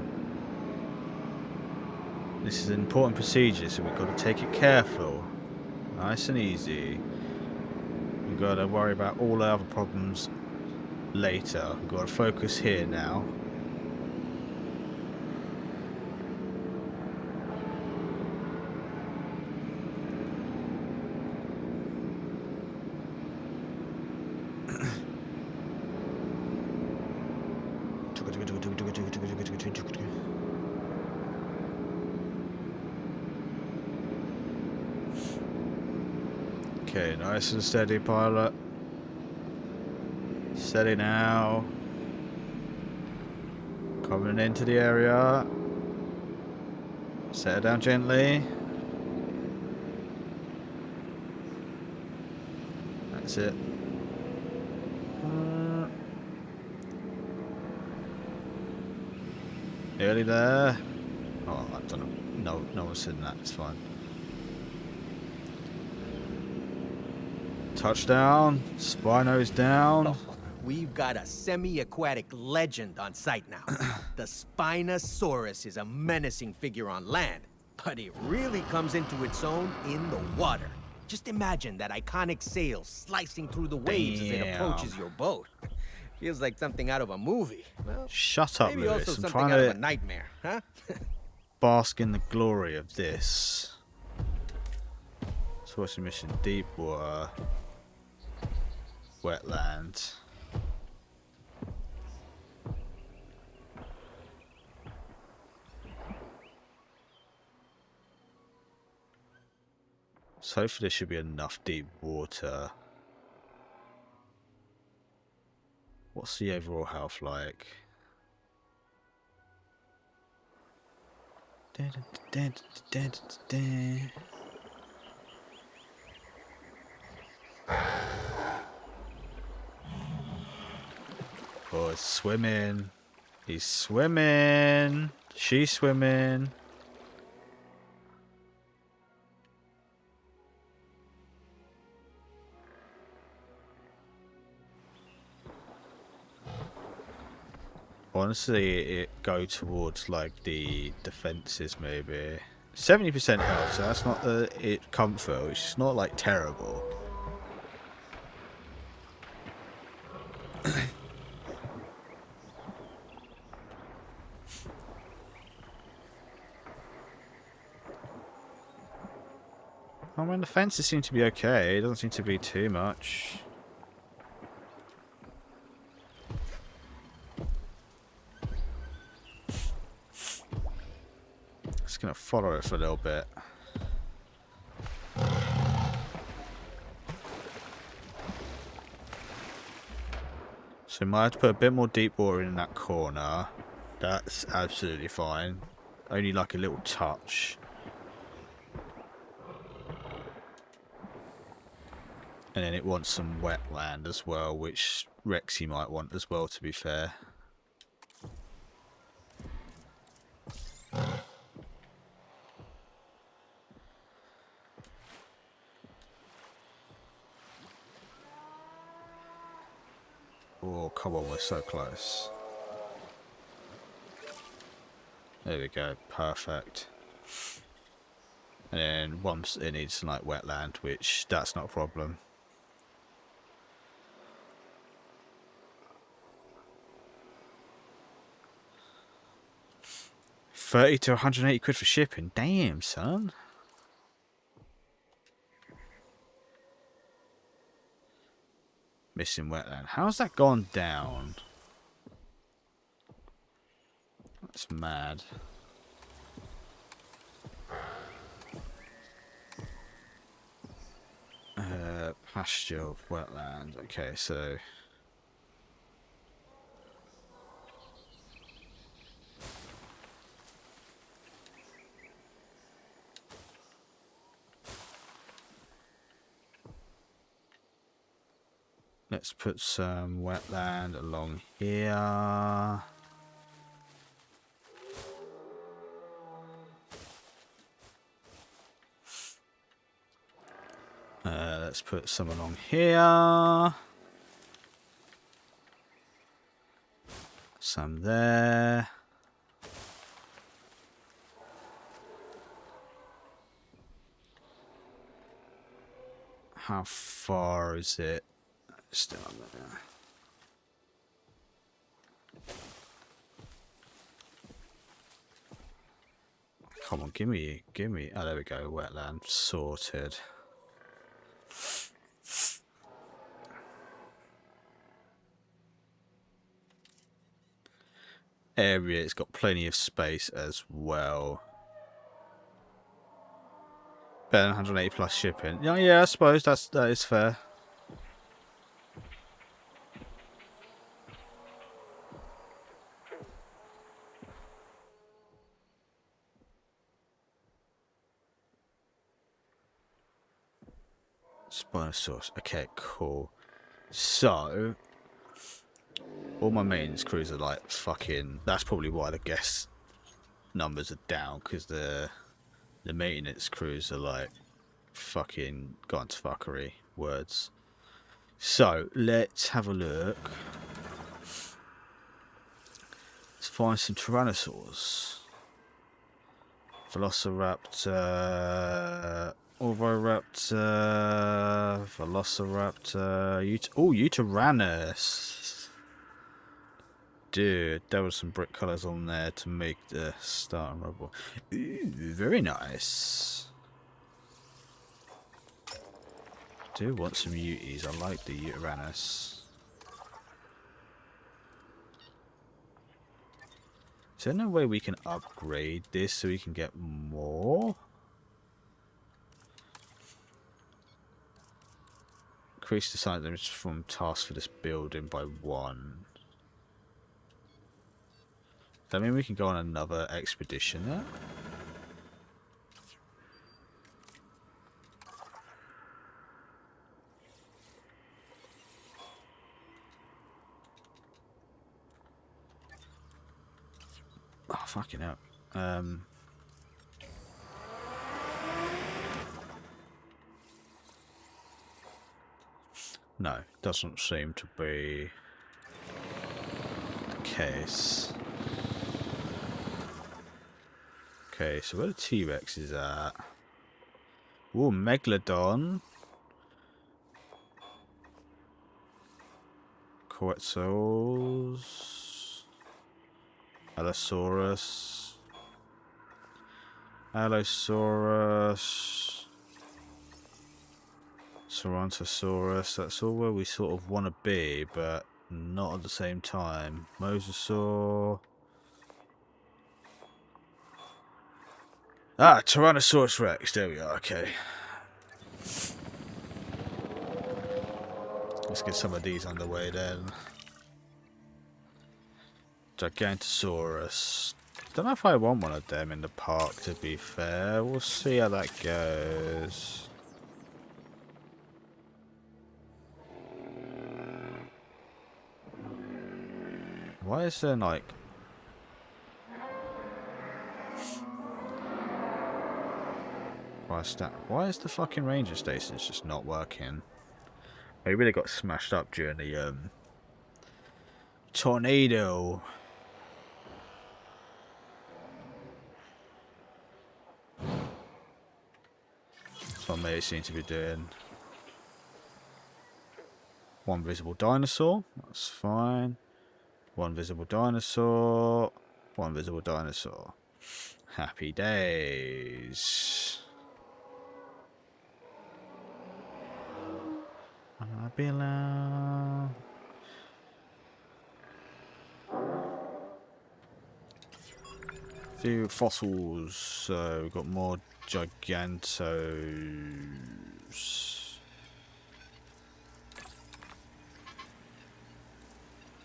This is an important procedure, so we've got to take it careful. Nice and easy. We've got to worry about all the other problems later. We've got to focus here now. Okay, nice and steady, pilot. Steady now. Coming into the area. Set her down gently. That's it. Nearly there. Oh, I don't know. No one's seen that. It's fine. Touchdown. Spino's down. Oh, we've got a semi-aquatic legend on site now. The Spinosaurus is a menacing figure on land, but it really comes into its own in the water. Just imagine that iconic sail slicing through the waves as it approaches your boat. Feels like something out of a movie. Well, shut up, maybe Lewis. also I'm something trying out to of a nightmare, huh? bask in the glory of this. Source emission, deep water, wetland. So hopefully there should be enough deep water. What's the overall health like? Oh, it's swimming. He's swimming. She's swimming. Honestly, it go towards like the defenses maybe. 70% health, so that's not it comfort, which is not like terrible. I mean, the fences seem to be okay. It doesn't seem to be too much. Just gonna follow it for a little bit. So might have to put a bit more deep water in that corner. That's absolutely fine. Only like a little touch. And then it wants some wetland as well, which Rexy might want as well, to be fair. Oh, come on, we're so close. There we go, perfect. And then once it needs some like wetland, which that's not a problem. £30 to £180 for shipping. Damn, son. Missing wetland. How's that gone down? That's mad. Pasture of wetland. Okay, so let's put some wetland along here. Let's put some along here. Some there. How far is it? Still under there. Come on, give me. Oh, there we go. Wetland sorted. Area, it's got plenty of space as well. Better than 180 plus shipping. Yeah, I suppose that is fair. Spinosaurus. Okay, cool. So, all my maintenance crews are like fucking. That's probably why the guest numbers are down, because the maintenance crews are like fucking gone to fuckery. Words. So let's have a look. Let's find some Tyrannosaurs. Velociraptor. Oviraptor, Velociraptor, Utyrannus. Dude, there were some brick colours on there to make the star and rubble. Ooh, very nice. Do want some Uties. I like the Utyrannus. Is there no way we can upgrade this so we can get more? Increase the size limits from tasks for this building by 1. Does that mean we can go on another expedition there? Oh, fucking hell. No, doesn't seem to be the case. Okay, so where the T-Rex is at? Ooh, Megalodon. Quetzals. Allosaurus. Allosaurus. Sarantosaurus. That's all where we sort of want to be, but not at the same time. Mosasaur. Ah, Tyrannosaurus Rex. There we are. Okay. Let's get some of these underway then. Gigantosaurus. Don't know if I want one of them in the park, to be fair. We'll see how that goes. Why is there like... Why is the fucking ranger stations just not working? I really got smashed up during the tornado. That's what they seem to be doing. One visible dinosaur, that's fine. One visible dinosaur. One visible dinosaur. Happy days. Below. Few fossils. So we've got more gigantos.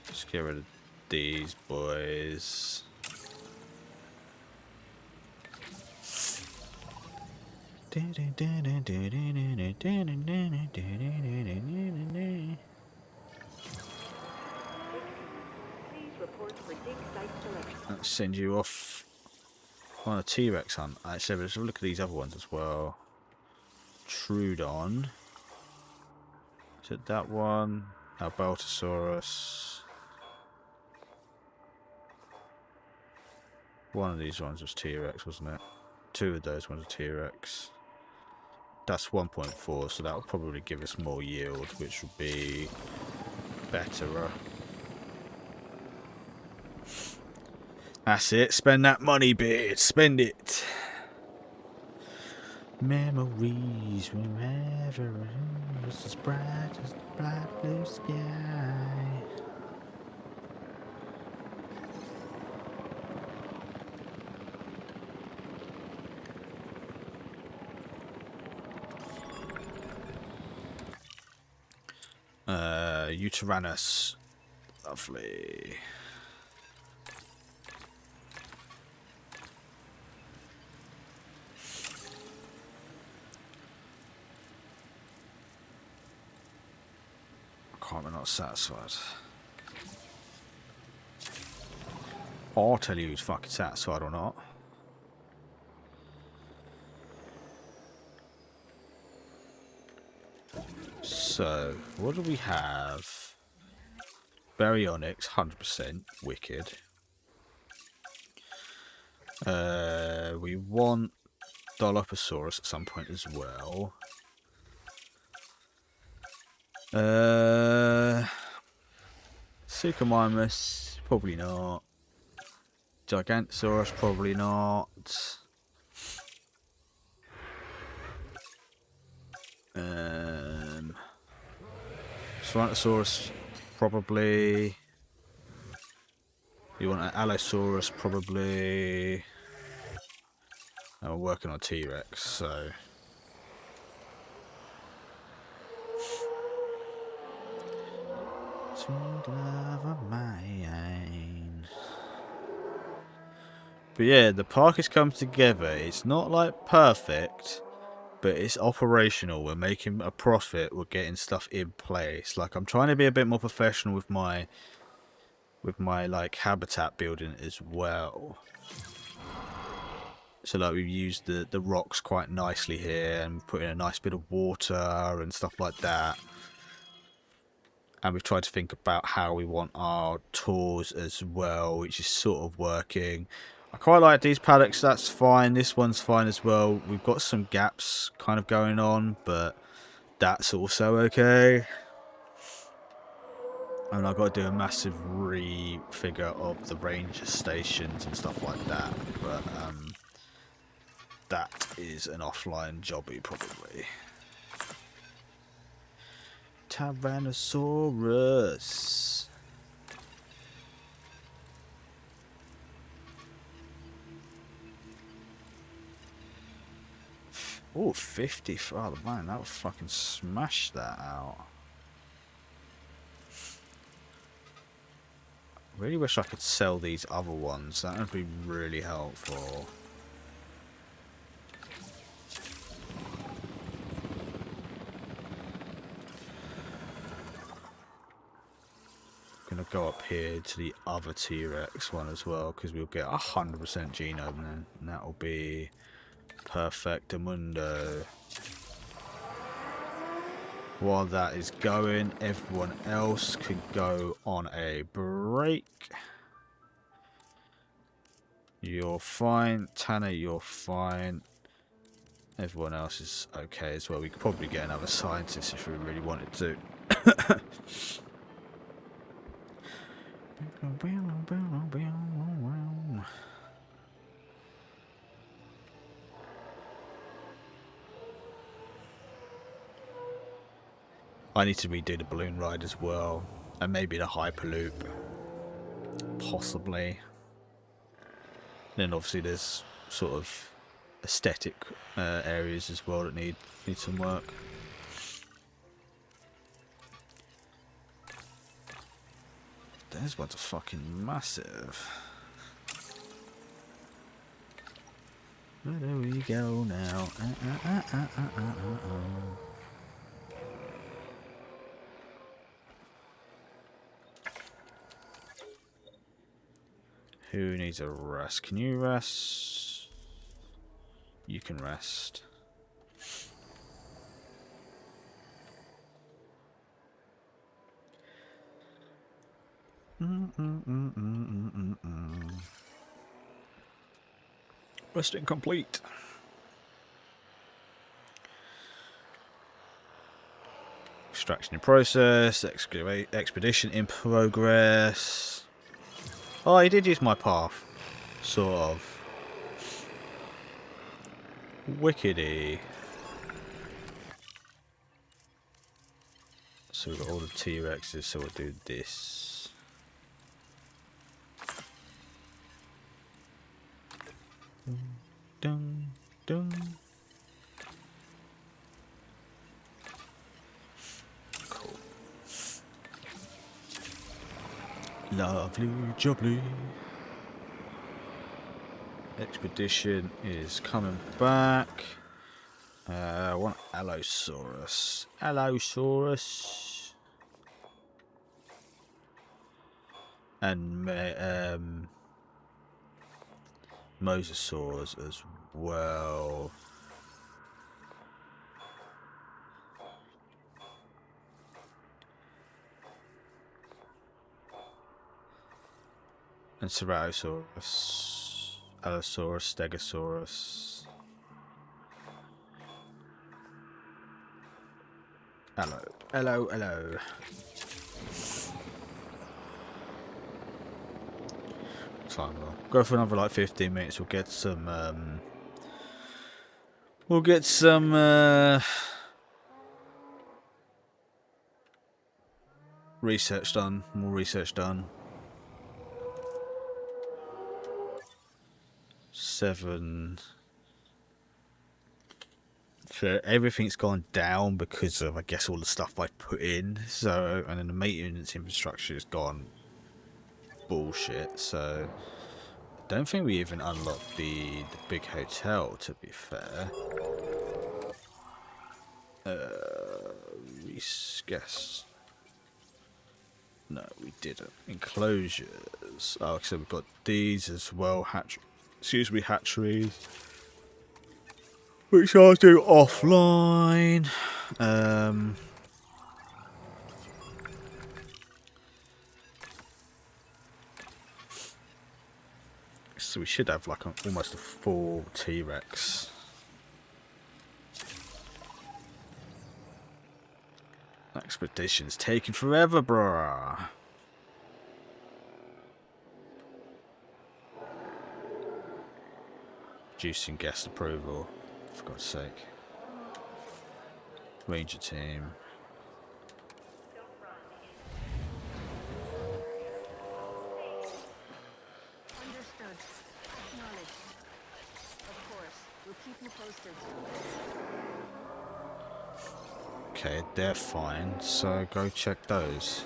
Let's get rid of these boys. Let's send you off on a T-Rex hunt. Actually, let's have a look at these other ones as well. Trudon. Is it that one? Albertosaurus. One of these ones was T-Rex, wasn't it? Two of those ones are T-Rex. That's 1.4, so that will probably give us more yield, which would be better. That's it. Spend that money, Beard. Spend it. Memories wherever it was as bright as the bright blue sky. Uteranus. Lovely. I'm not satisfied. I'll tell you who's fucking satisfied or not. So, what do we have? Baryonyx, 100%. Wicked. We want Dilophosaurus at some point as well. Suchomimus, probably not. Gigantosaurus, probably not. Tyrannosaurus, probably. You want an Allosaurus, probably. And we're working on T-Rex, so. Sweet love of mine. But yeah, the park has come together. It's not like perfect, but it's operational. We're making a profit. We're getting stuff in place. Like, I'm trying to be a bit more professional with my like habitat building as well. So like we've used the rocks quite nicely here and put in a nice bit of water and stuff like that. And we've tried to think about how we want our tours as well, which is sort of working. I quite like these paddocks, that's fine. This one's fine as well. We've got some gaps kind of going on, but that's also okay. And I've got to do a massive refigure of the ranger stations and stuff like that. But that is an offline jobby probably. Tyrannosaurus. Oh, 50. Oh, man, that would fucking smash that out. Really wish I could sell these other ones. That would be really helpful. Gonna go up here to the other T-Rex one as well, because we'll get 100% genome then, and that'll be perfectamundo. While that is going, everyone else could go on a break. You're fine. Tanner, you're fine. Everyone else is okay as well. We could probably get another scientist if we really wanted to. I need to redo the balloon ride as well, and maybe the hyperloop, possibly. Then obviously there's sort of aesthetic areas as well that need some work. Those ones are fucking massive. Where do we go now? Who needs a rest? Can you rest? You can rest. Resting complete. Extraction in process. Expedition in progress. Oh, I did use my path. Sort of. Wickedy. So we've got all the T-Rexes, so we'll do this. Dun, dun. Cool. Lovely jubbly. Expedition is coming back. I want Allosaurus. Allosaurus. And Mosasaurs as well. And Ceratosaurus. Allosaurus, Stegosaurus. Hello. Hello, hello. Time we'll go for another like 15 minutes. We'll get some research done, more research done. 7. So everything's gone down because of, I guess, all the stuff I put in. So, and then the maintenance infrastructure has gone bullshit. So, I don't think we even unlocked the big hotel, to be fair. We guess. No, we didn't. Enclosures. Oh, so we've got these as well. Hatcheries. Which I'll do offline. So we should have like almost a full T-Rex. Expedition's taking forever, bruh. Reducing guest approval, for God's sake. Ranger team. Understood. Acknowledged. Of course. We'll keep you posted. Okay, they're fine, so go check those.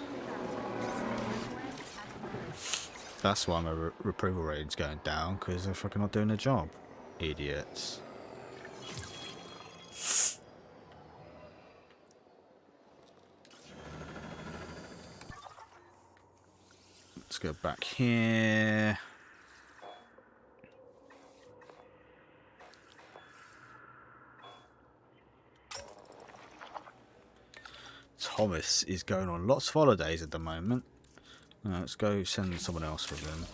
That's why my approval rating's going down, because they're fucking not doing their job. Idiots. Let's go back here. Thomas is going on lots of holidays at the moment. Let's go send someone else with him.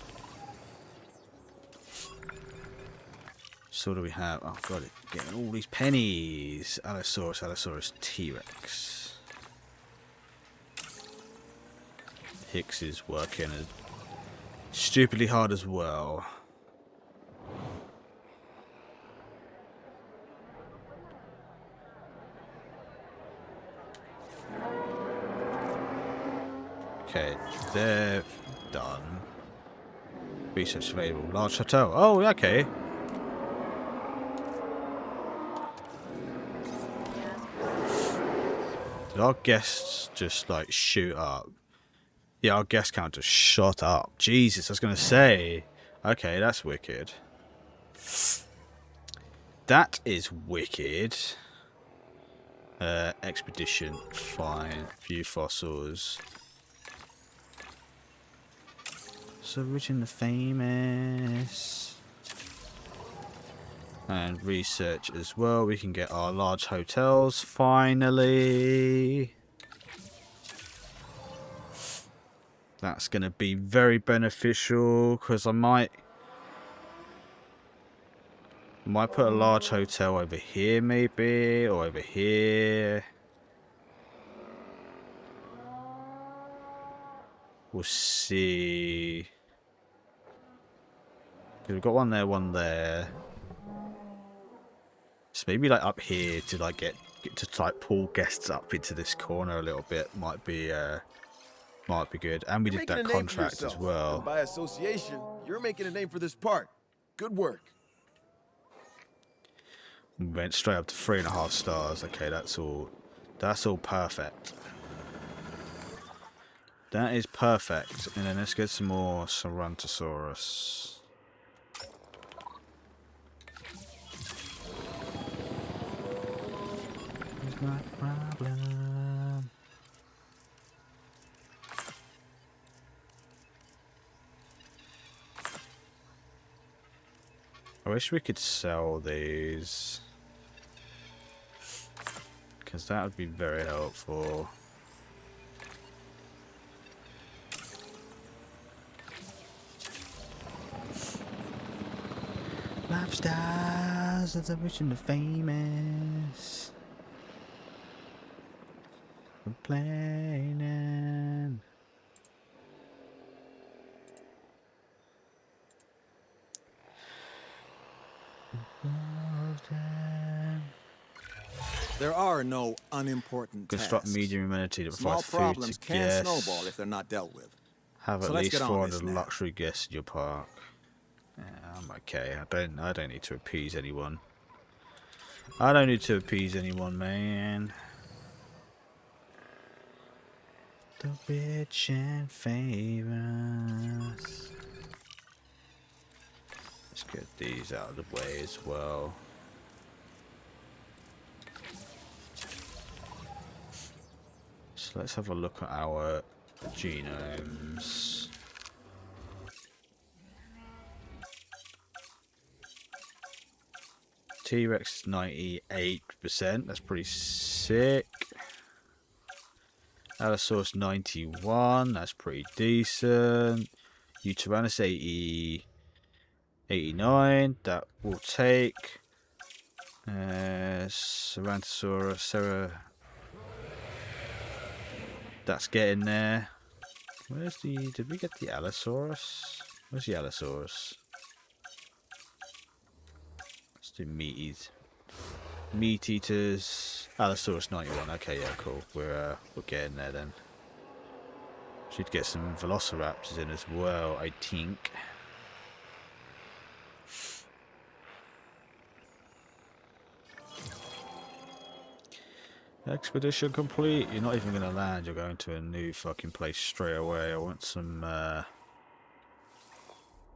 So what do we have? Oh, got it. Getting all these pennies. Allosaurus, T-Rex. Hicks is working stupidly hard as well. Okay, they're done. Research available. Large hotel. Oh, okay. Did our guests just like shoot up? Yeah, our guest count just shot up. Jesus, I was gonna say. Okay, that's wicked. That is wicked. Expedition, fine. Few fossils. So rich and the famous. And research as well. We can get our large hotels finally. That's going to be very beneficial because I might put a large hotel over here maybe, or over here. We'll see. 'Cause we've got one there. So maybe like up here to like get to like pull guests up into this corner a little bit might be good. And we You're did making that a name for contract as yourself, well. and by association, you're making a name for this park. Good work. We went straight up to 3.5 stars. Okay, that's all perfect. That is perfect. And then let's get some more Sarantosaurus. Here's my problem. I wish we could sell these, because that would be very helpful. Lifestyles of the rich and the famous. Complaining. There are no unimportant Construct tasks. medium amenity that Small provides food problems to can guests. snowball if they're not dealt with. Have at So let's least get on this 400 now. luxury guests in your park. Yeah, I'm okay. I don't need to appease anyone. I don't need to appease anyone, man. The rich and famous. Let's get these out of the way as well. So let's have a look at our genomes. T-Rex is 98%. That's pretty sick. Allosaurus 91. That's pretty decent. Utyrannus 89. That will take. Sarantosaurus. That's getting there. Where's the... Did we get the Allosaurus? Where's the Allosaurus? Let's do meat eaters. Allosaurus 91. Okay, yeah, cool. We're getting there then. Should get some Velociraptors in as well, I think. Expedition complete. You're not even going to land. You're going to a new fucking place straight away. I want some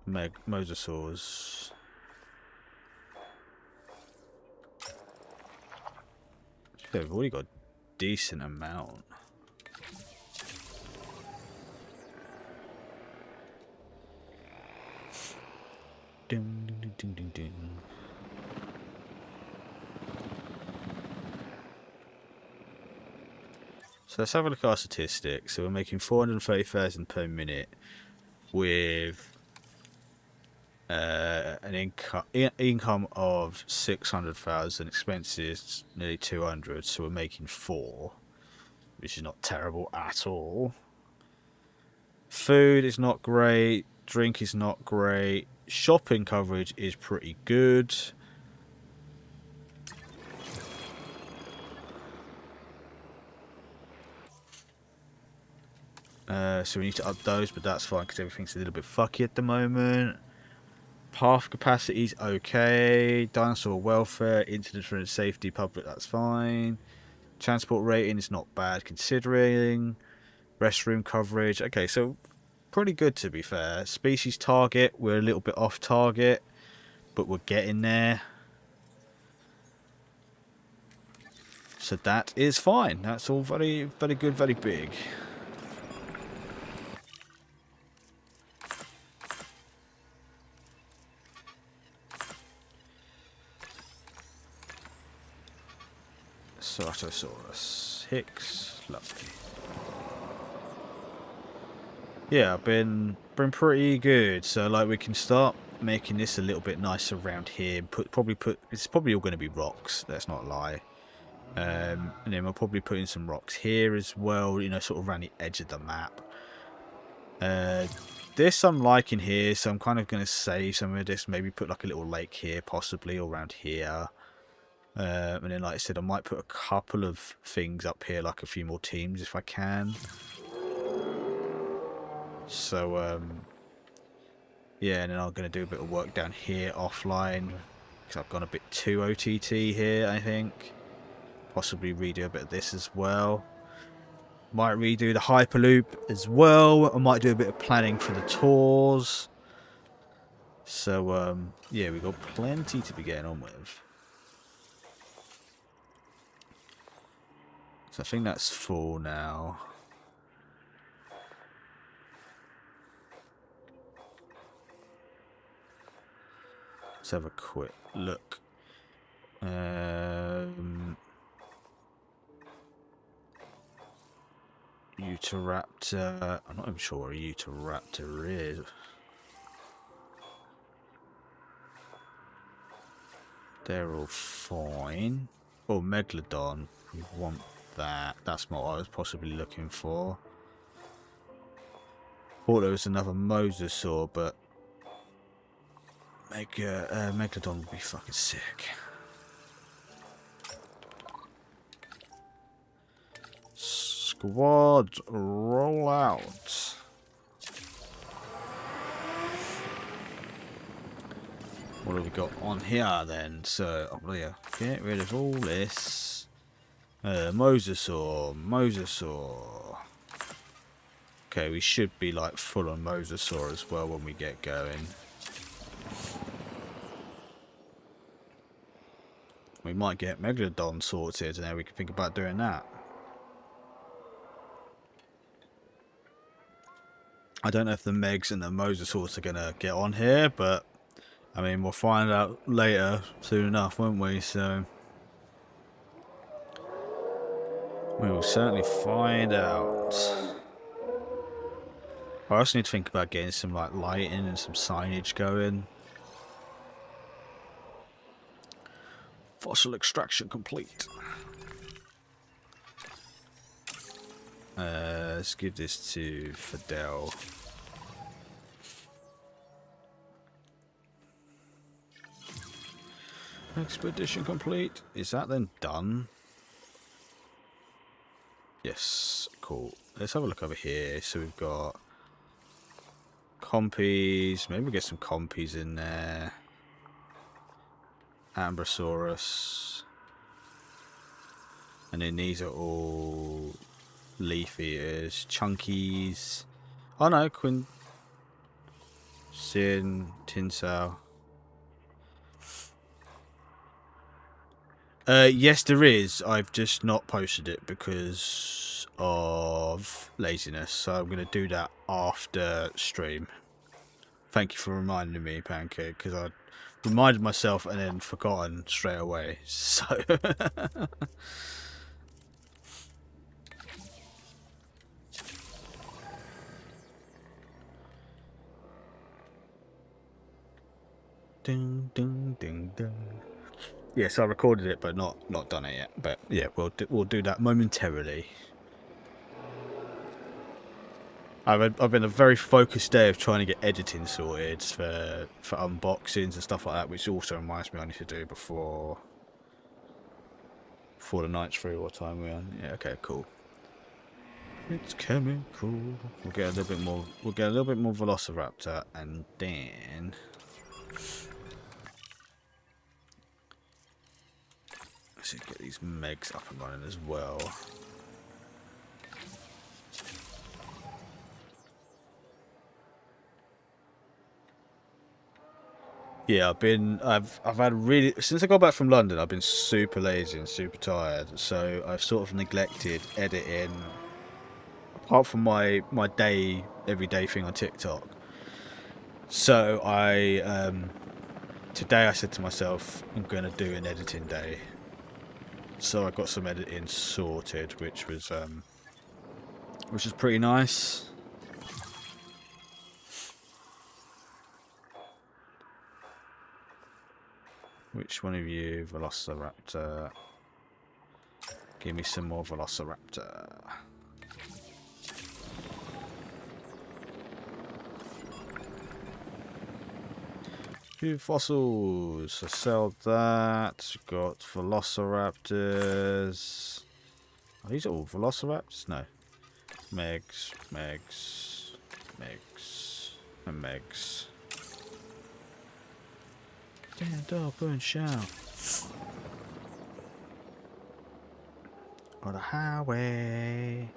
mosasaurs. We've already got a decent amount. Ding, ding, ding, ding, ding. So let's have a look at our statistics. So we're making 430,000 per minute with an income of 600,000, expenses nearly 200. So we're making 4, which is not terrible at all. Food is not great. Drink is not great. Shopping coverage is pretty good. So we need to up those, but that's fine because everything's a little bit fucky at the moment. Path capacity is okay. Dinosaur welfare, incident and safety, public, that's fine. Transport rating is not bad considering. Restroom coverage, okay, so pretty good to be fair. Species target, we're a little bit off target, but we're getting there. So that is fine. That's all very, very good, very big. Ceratosaurus Hicks, lovely. yeah, I've been pretty good. So like we can start making this a little bit nicer around here. It's probably all going to be rocks. Let's not lie. And then we'll probably put in some rocks here as well. You know, sort of around the edge of the map. This I'm liking here, so I'm kind of going to save some of this. Maybe put like a little lake here, possibly, or around here. And then, like I said, I might put a couple of things up here, like a few more teams if I can. So, yeah, and then I'm going to do a bit of work down here offline, because I've gone a bit too OTT here, I think. Possibly redo a bit of this as well. Might redo the Hyperloop as well. I might do a bit of planning for the tours. So, yeah, we've got plenty to be getting on with. So I think that's full now. Let's have a quick look. Utahraptor. I'm not even sure what a Utahraptor is. They're all fine. Oh, Megalodon. We want that. That's what I was possibly looking for. Thought there was another mosasaur, but Megalodon would be fucking sick. Squad, roll out. What have we got on here then? So, oh yeah, get rid of all this. Mosasaur. Okay, we should be like full on mosasaur as well when we get going. We might get Megalodon sorted and then we can think about doing that. I don't know if the Megs and the mosasaurs are going to get on here, but I mean, we'll find out later, soon enough, won't we? So we will certainly find out. I also need to think about getting some like lighting and some signage going. Fossil extraction complete. Let's give this to Fidel. Expedition complete. Is that then done? Yes, cool. Let's have a look over here. So we've got compies. Maybe we'll get some compies in there. Ambrosaurus. And then these are all leaf eaters. Chunkies. Oh no, Tinsel. Yes, there is. I've just not posted it because of laziness. So I'm going to do that after stream. Thank you for reminding me, Pancake, because I reminded myself and then forgotten straight away. So ding ding ding ding. Yes, I recorded it, but not done it yet. But yeah, we'll do that momentarily. I've been a very focused day of trying to get editing sorted for unboxings and stuff like that, which also reminds me I need to do before the night's through. What time we're on? Yeah, okay, cool. It's chemical. We'll get a little bit more. We'll get a little bit more Velociraptor, and then let's just get these Megs up and running as well. Yeah, I've had really, since I got back from London, I've been super lazy and super tired. So I've sort of neglected editing, apart from my everyday thing on TikTok. So today I said to myself, I'm gonna do an editing day. So I got some editing sorted, which was pretty nice. Which one of you, Velociraptor? Give me some more Velociraptor. 2 fossils. I sell that. Got Velociraptors. Are these all Velociraptors? No. Megs, Megs, Megs, and Megs. Stand up and shout. On the highway.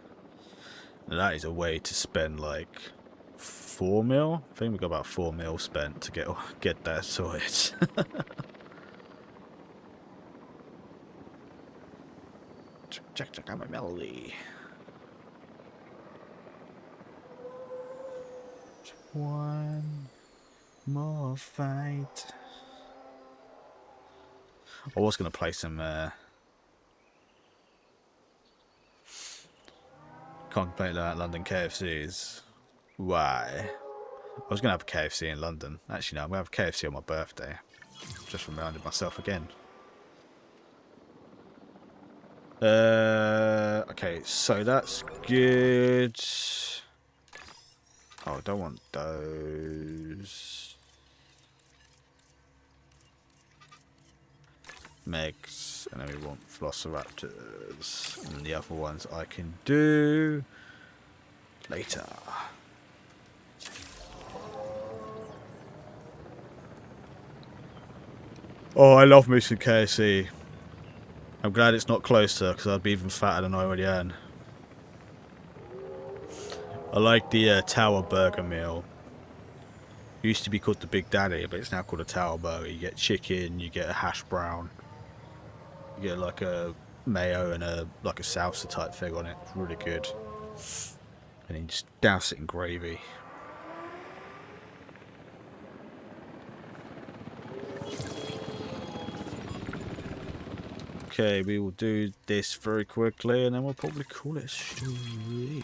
Now that is a way to spend like 4 mil. I think we got about 4 mil spent to get that sorted. Check out my melody. One more fight. I was going to play some contemplate that London KFCs. Why? I was going to have a KFC in London. Actually, no, I'm going to have a KFC on my birthday. Just reminded myself again. Okay, so that's good. Oh, I don't want those. Megs, and then we want Velociraptors. And the other ones I can do later. Oh, I love me some KFC. I'm glad it's not closer, because I'd be even fatter than I already am. I like the Tower Burger meal. It used to be called the Big Daddy, but it's now called a Tower Burger. You get chicken, you get a hash brown, you get like a mayo and a salsa type thing on it. It's really good. And then you just douse it in gravy. Okay, we will do this very quickly and then we'll probably call it a stream.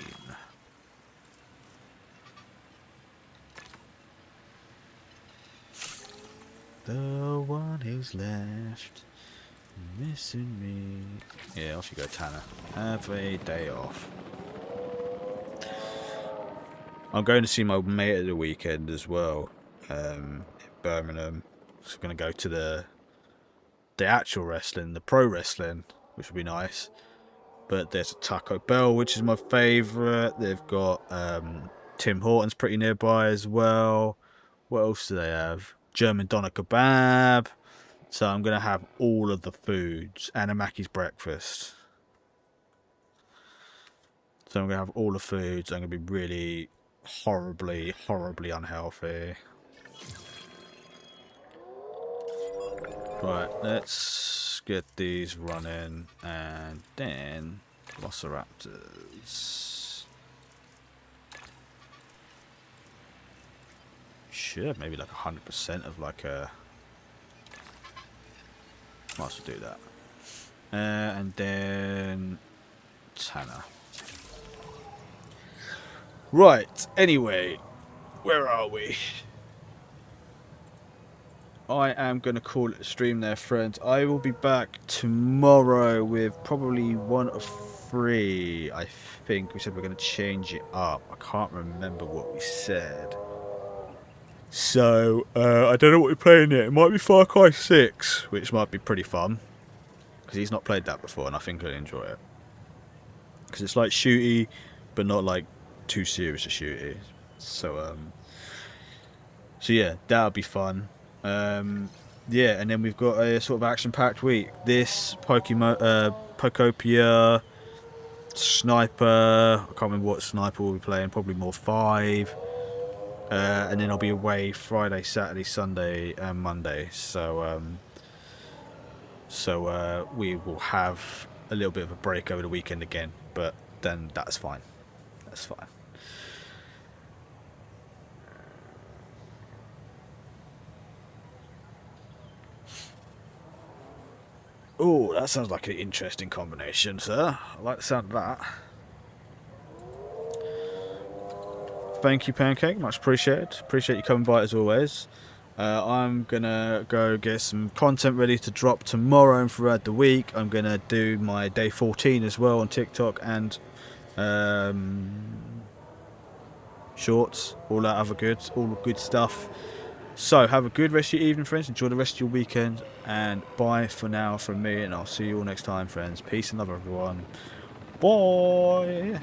The one who's left missing me. Yeah, off you go, Tanner. Have a day off. I'm going to see my mate at the weekend as well, in Birmingham. So I'm going to go to the actual wrestling, the pro wrestling, which would be nice. But there's a Taco Bell, which is my favourite. They've got Tim Hortons pretty nearby as well. What else do they have? German doner kebab. So I'm going to have all of the foods and a Mackey's breakfast. So I'm going to have all the foods. I'm going to be really horribly unhealthy. Right, let's get these running and then Velociraptors. Should have maybe like 100% of like a... Might as well do that. And then Tanner. Right, anyway, where are we? I am going to call it a stream there, friends. I will be back tomorrow with probably 1 of 3. I think we said we're going to change it up. I can't remember what we said. So, I don't know what we're playing yet. It might be Far Cry 6, which might be pretty fun. Because he's not played that before, and I think he'll enjoy it. Because it's like shooty, but not like too serious a shooty. So, so yeah, that'll be fun. Yeah, and then we've got a sort of action-packed week. This Pokopia, Sniper. I can't remember what Sniper we'll be playing. Probably more 5. And then I'll be away Friday, Saturday, Sunday, and Monday. So, we will have a little bit of a break over the weekend again. But then that's fine. That's fine. Oh, that sounds like an interesting combination, sir. I like the sound of that. Thank you, Pancake. Much appreciated. Appreciate you coming by as always. I'm gonna go get some content ready to drop tomorrow and throughout the week. I'm gonna do my day 14 as well on TikTok and shorts, all good stuff. So have a good rest of your evening, friends. Enjoy the rest of your weekend, and bye for now from me, and I'll see you all next time, friends. Peace and love, everyone. Bye.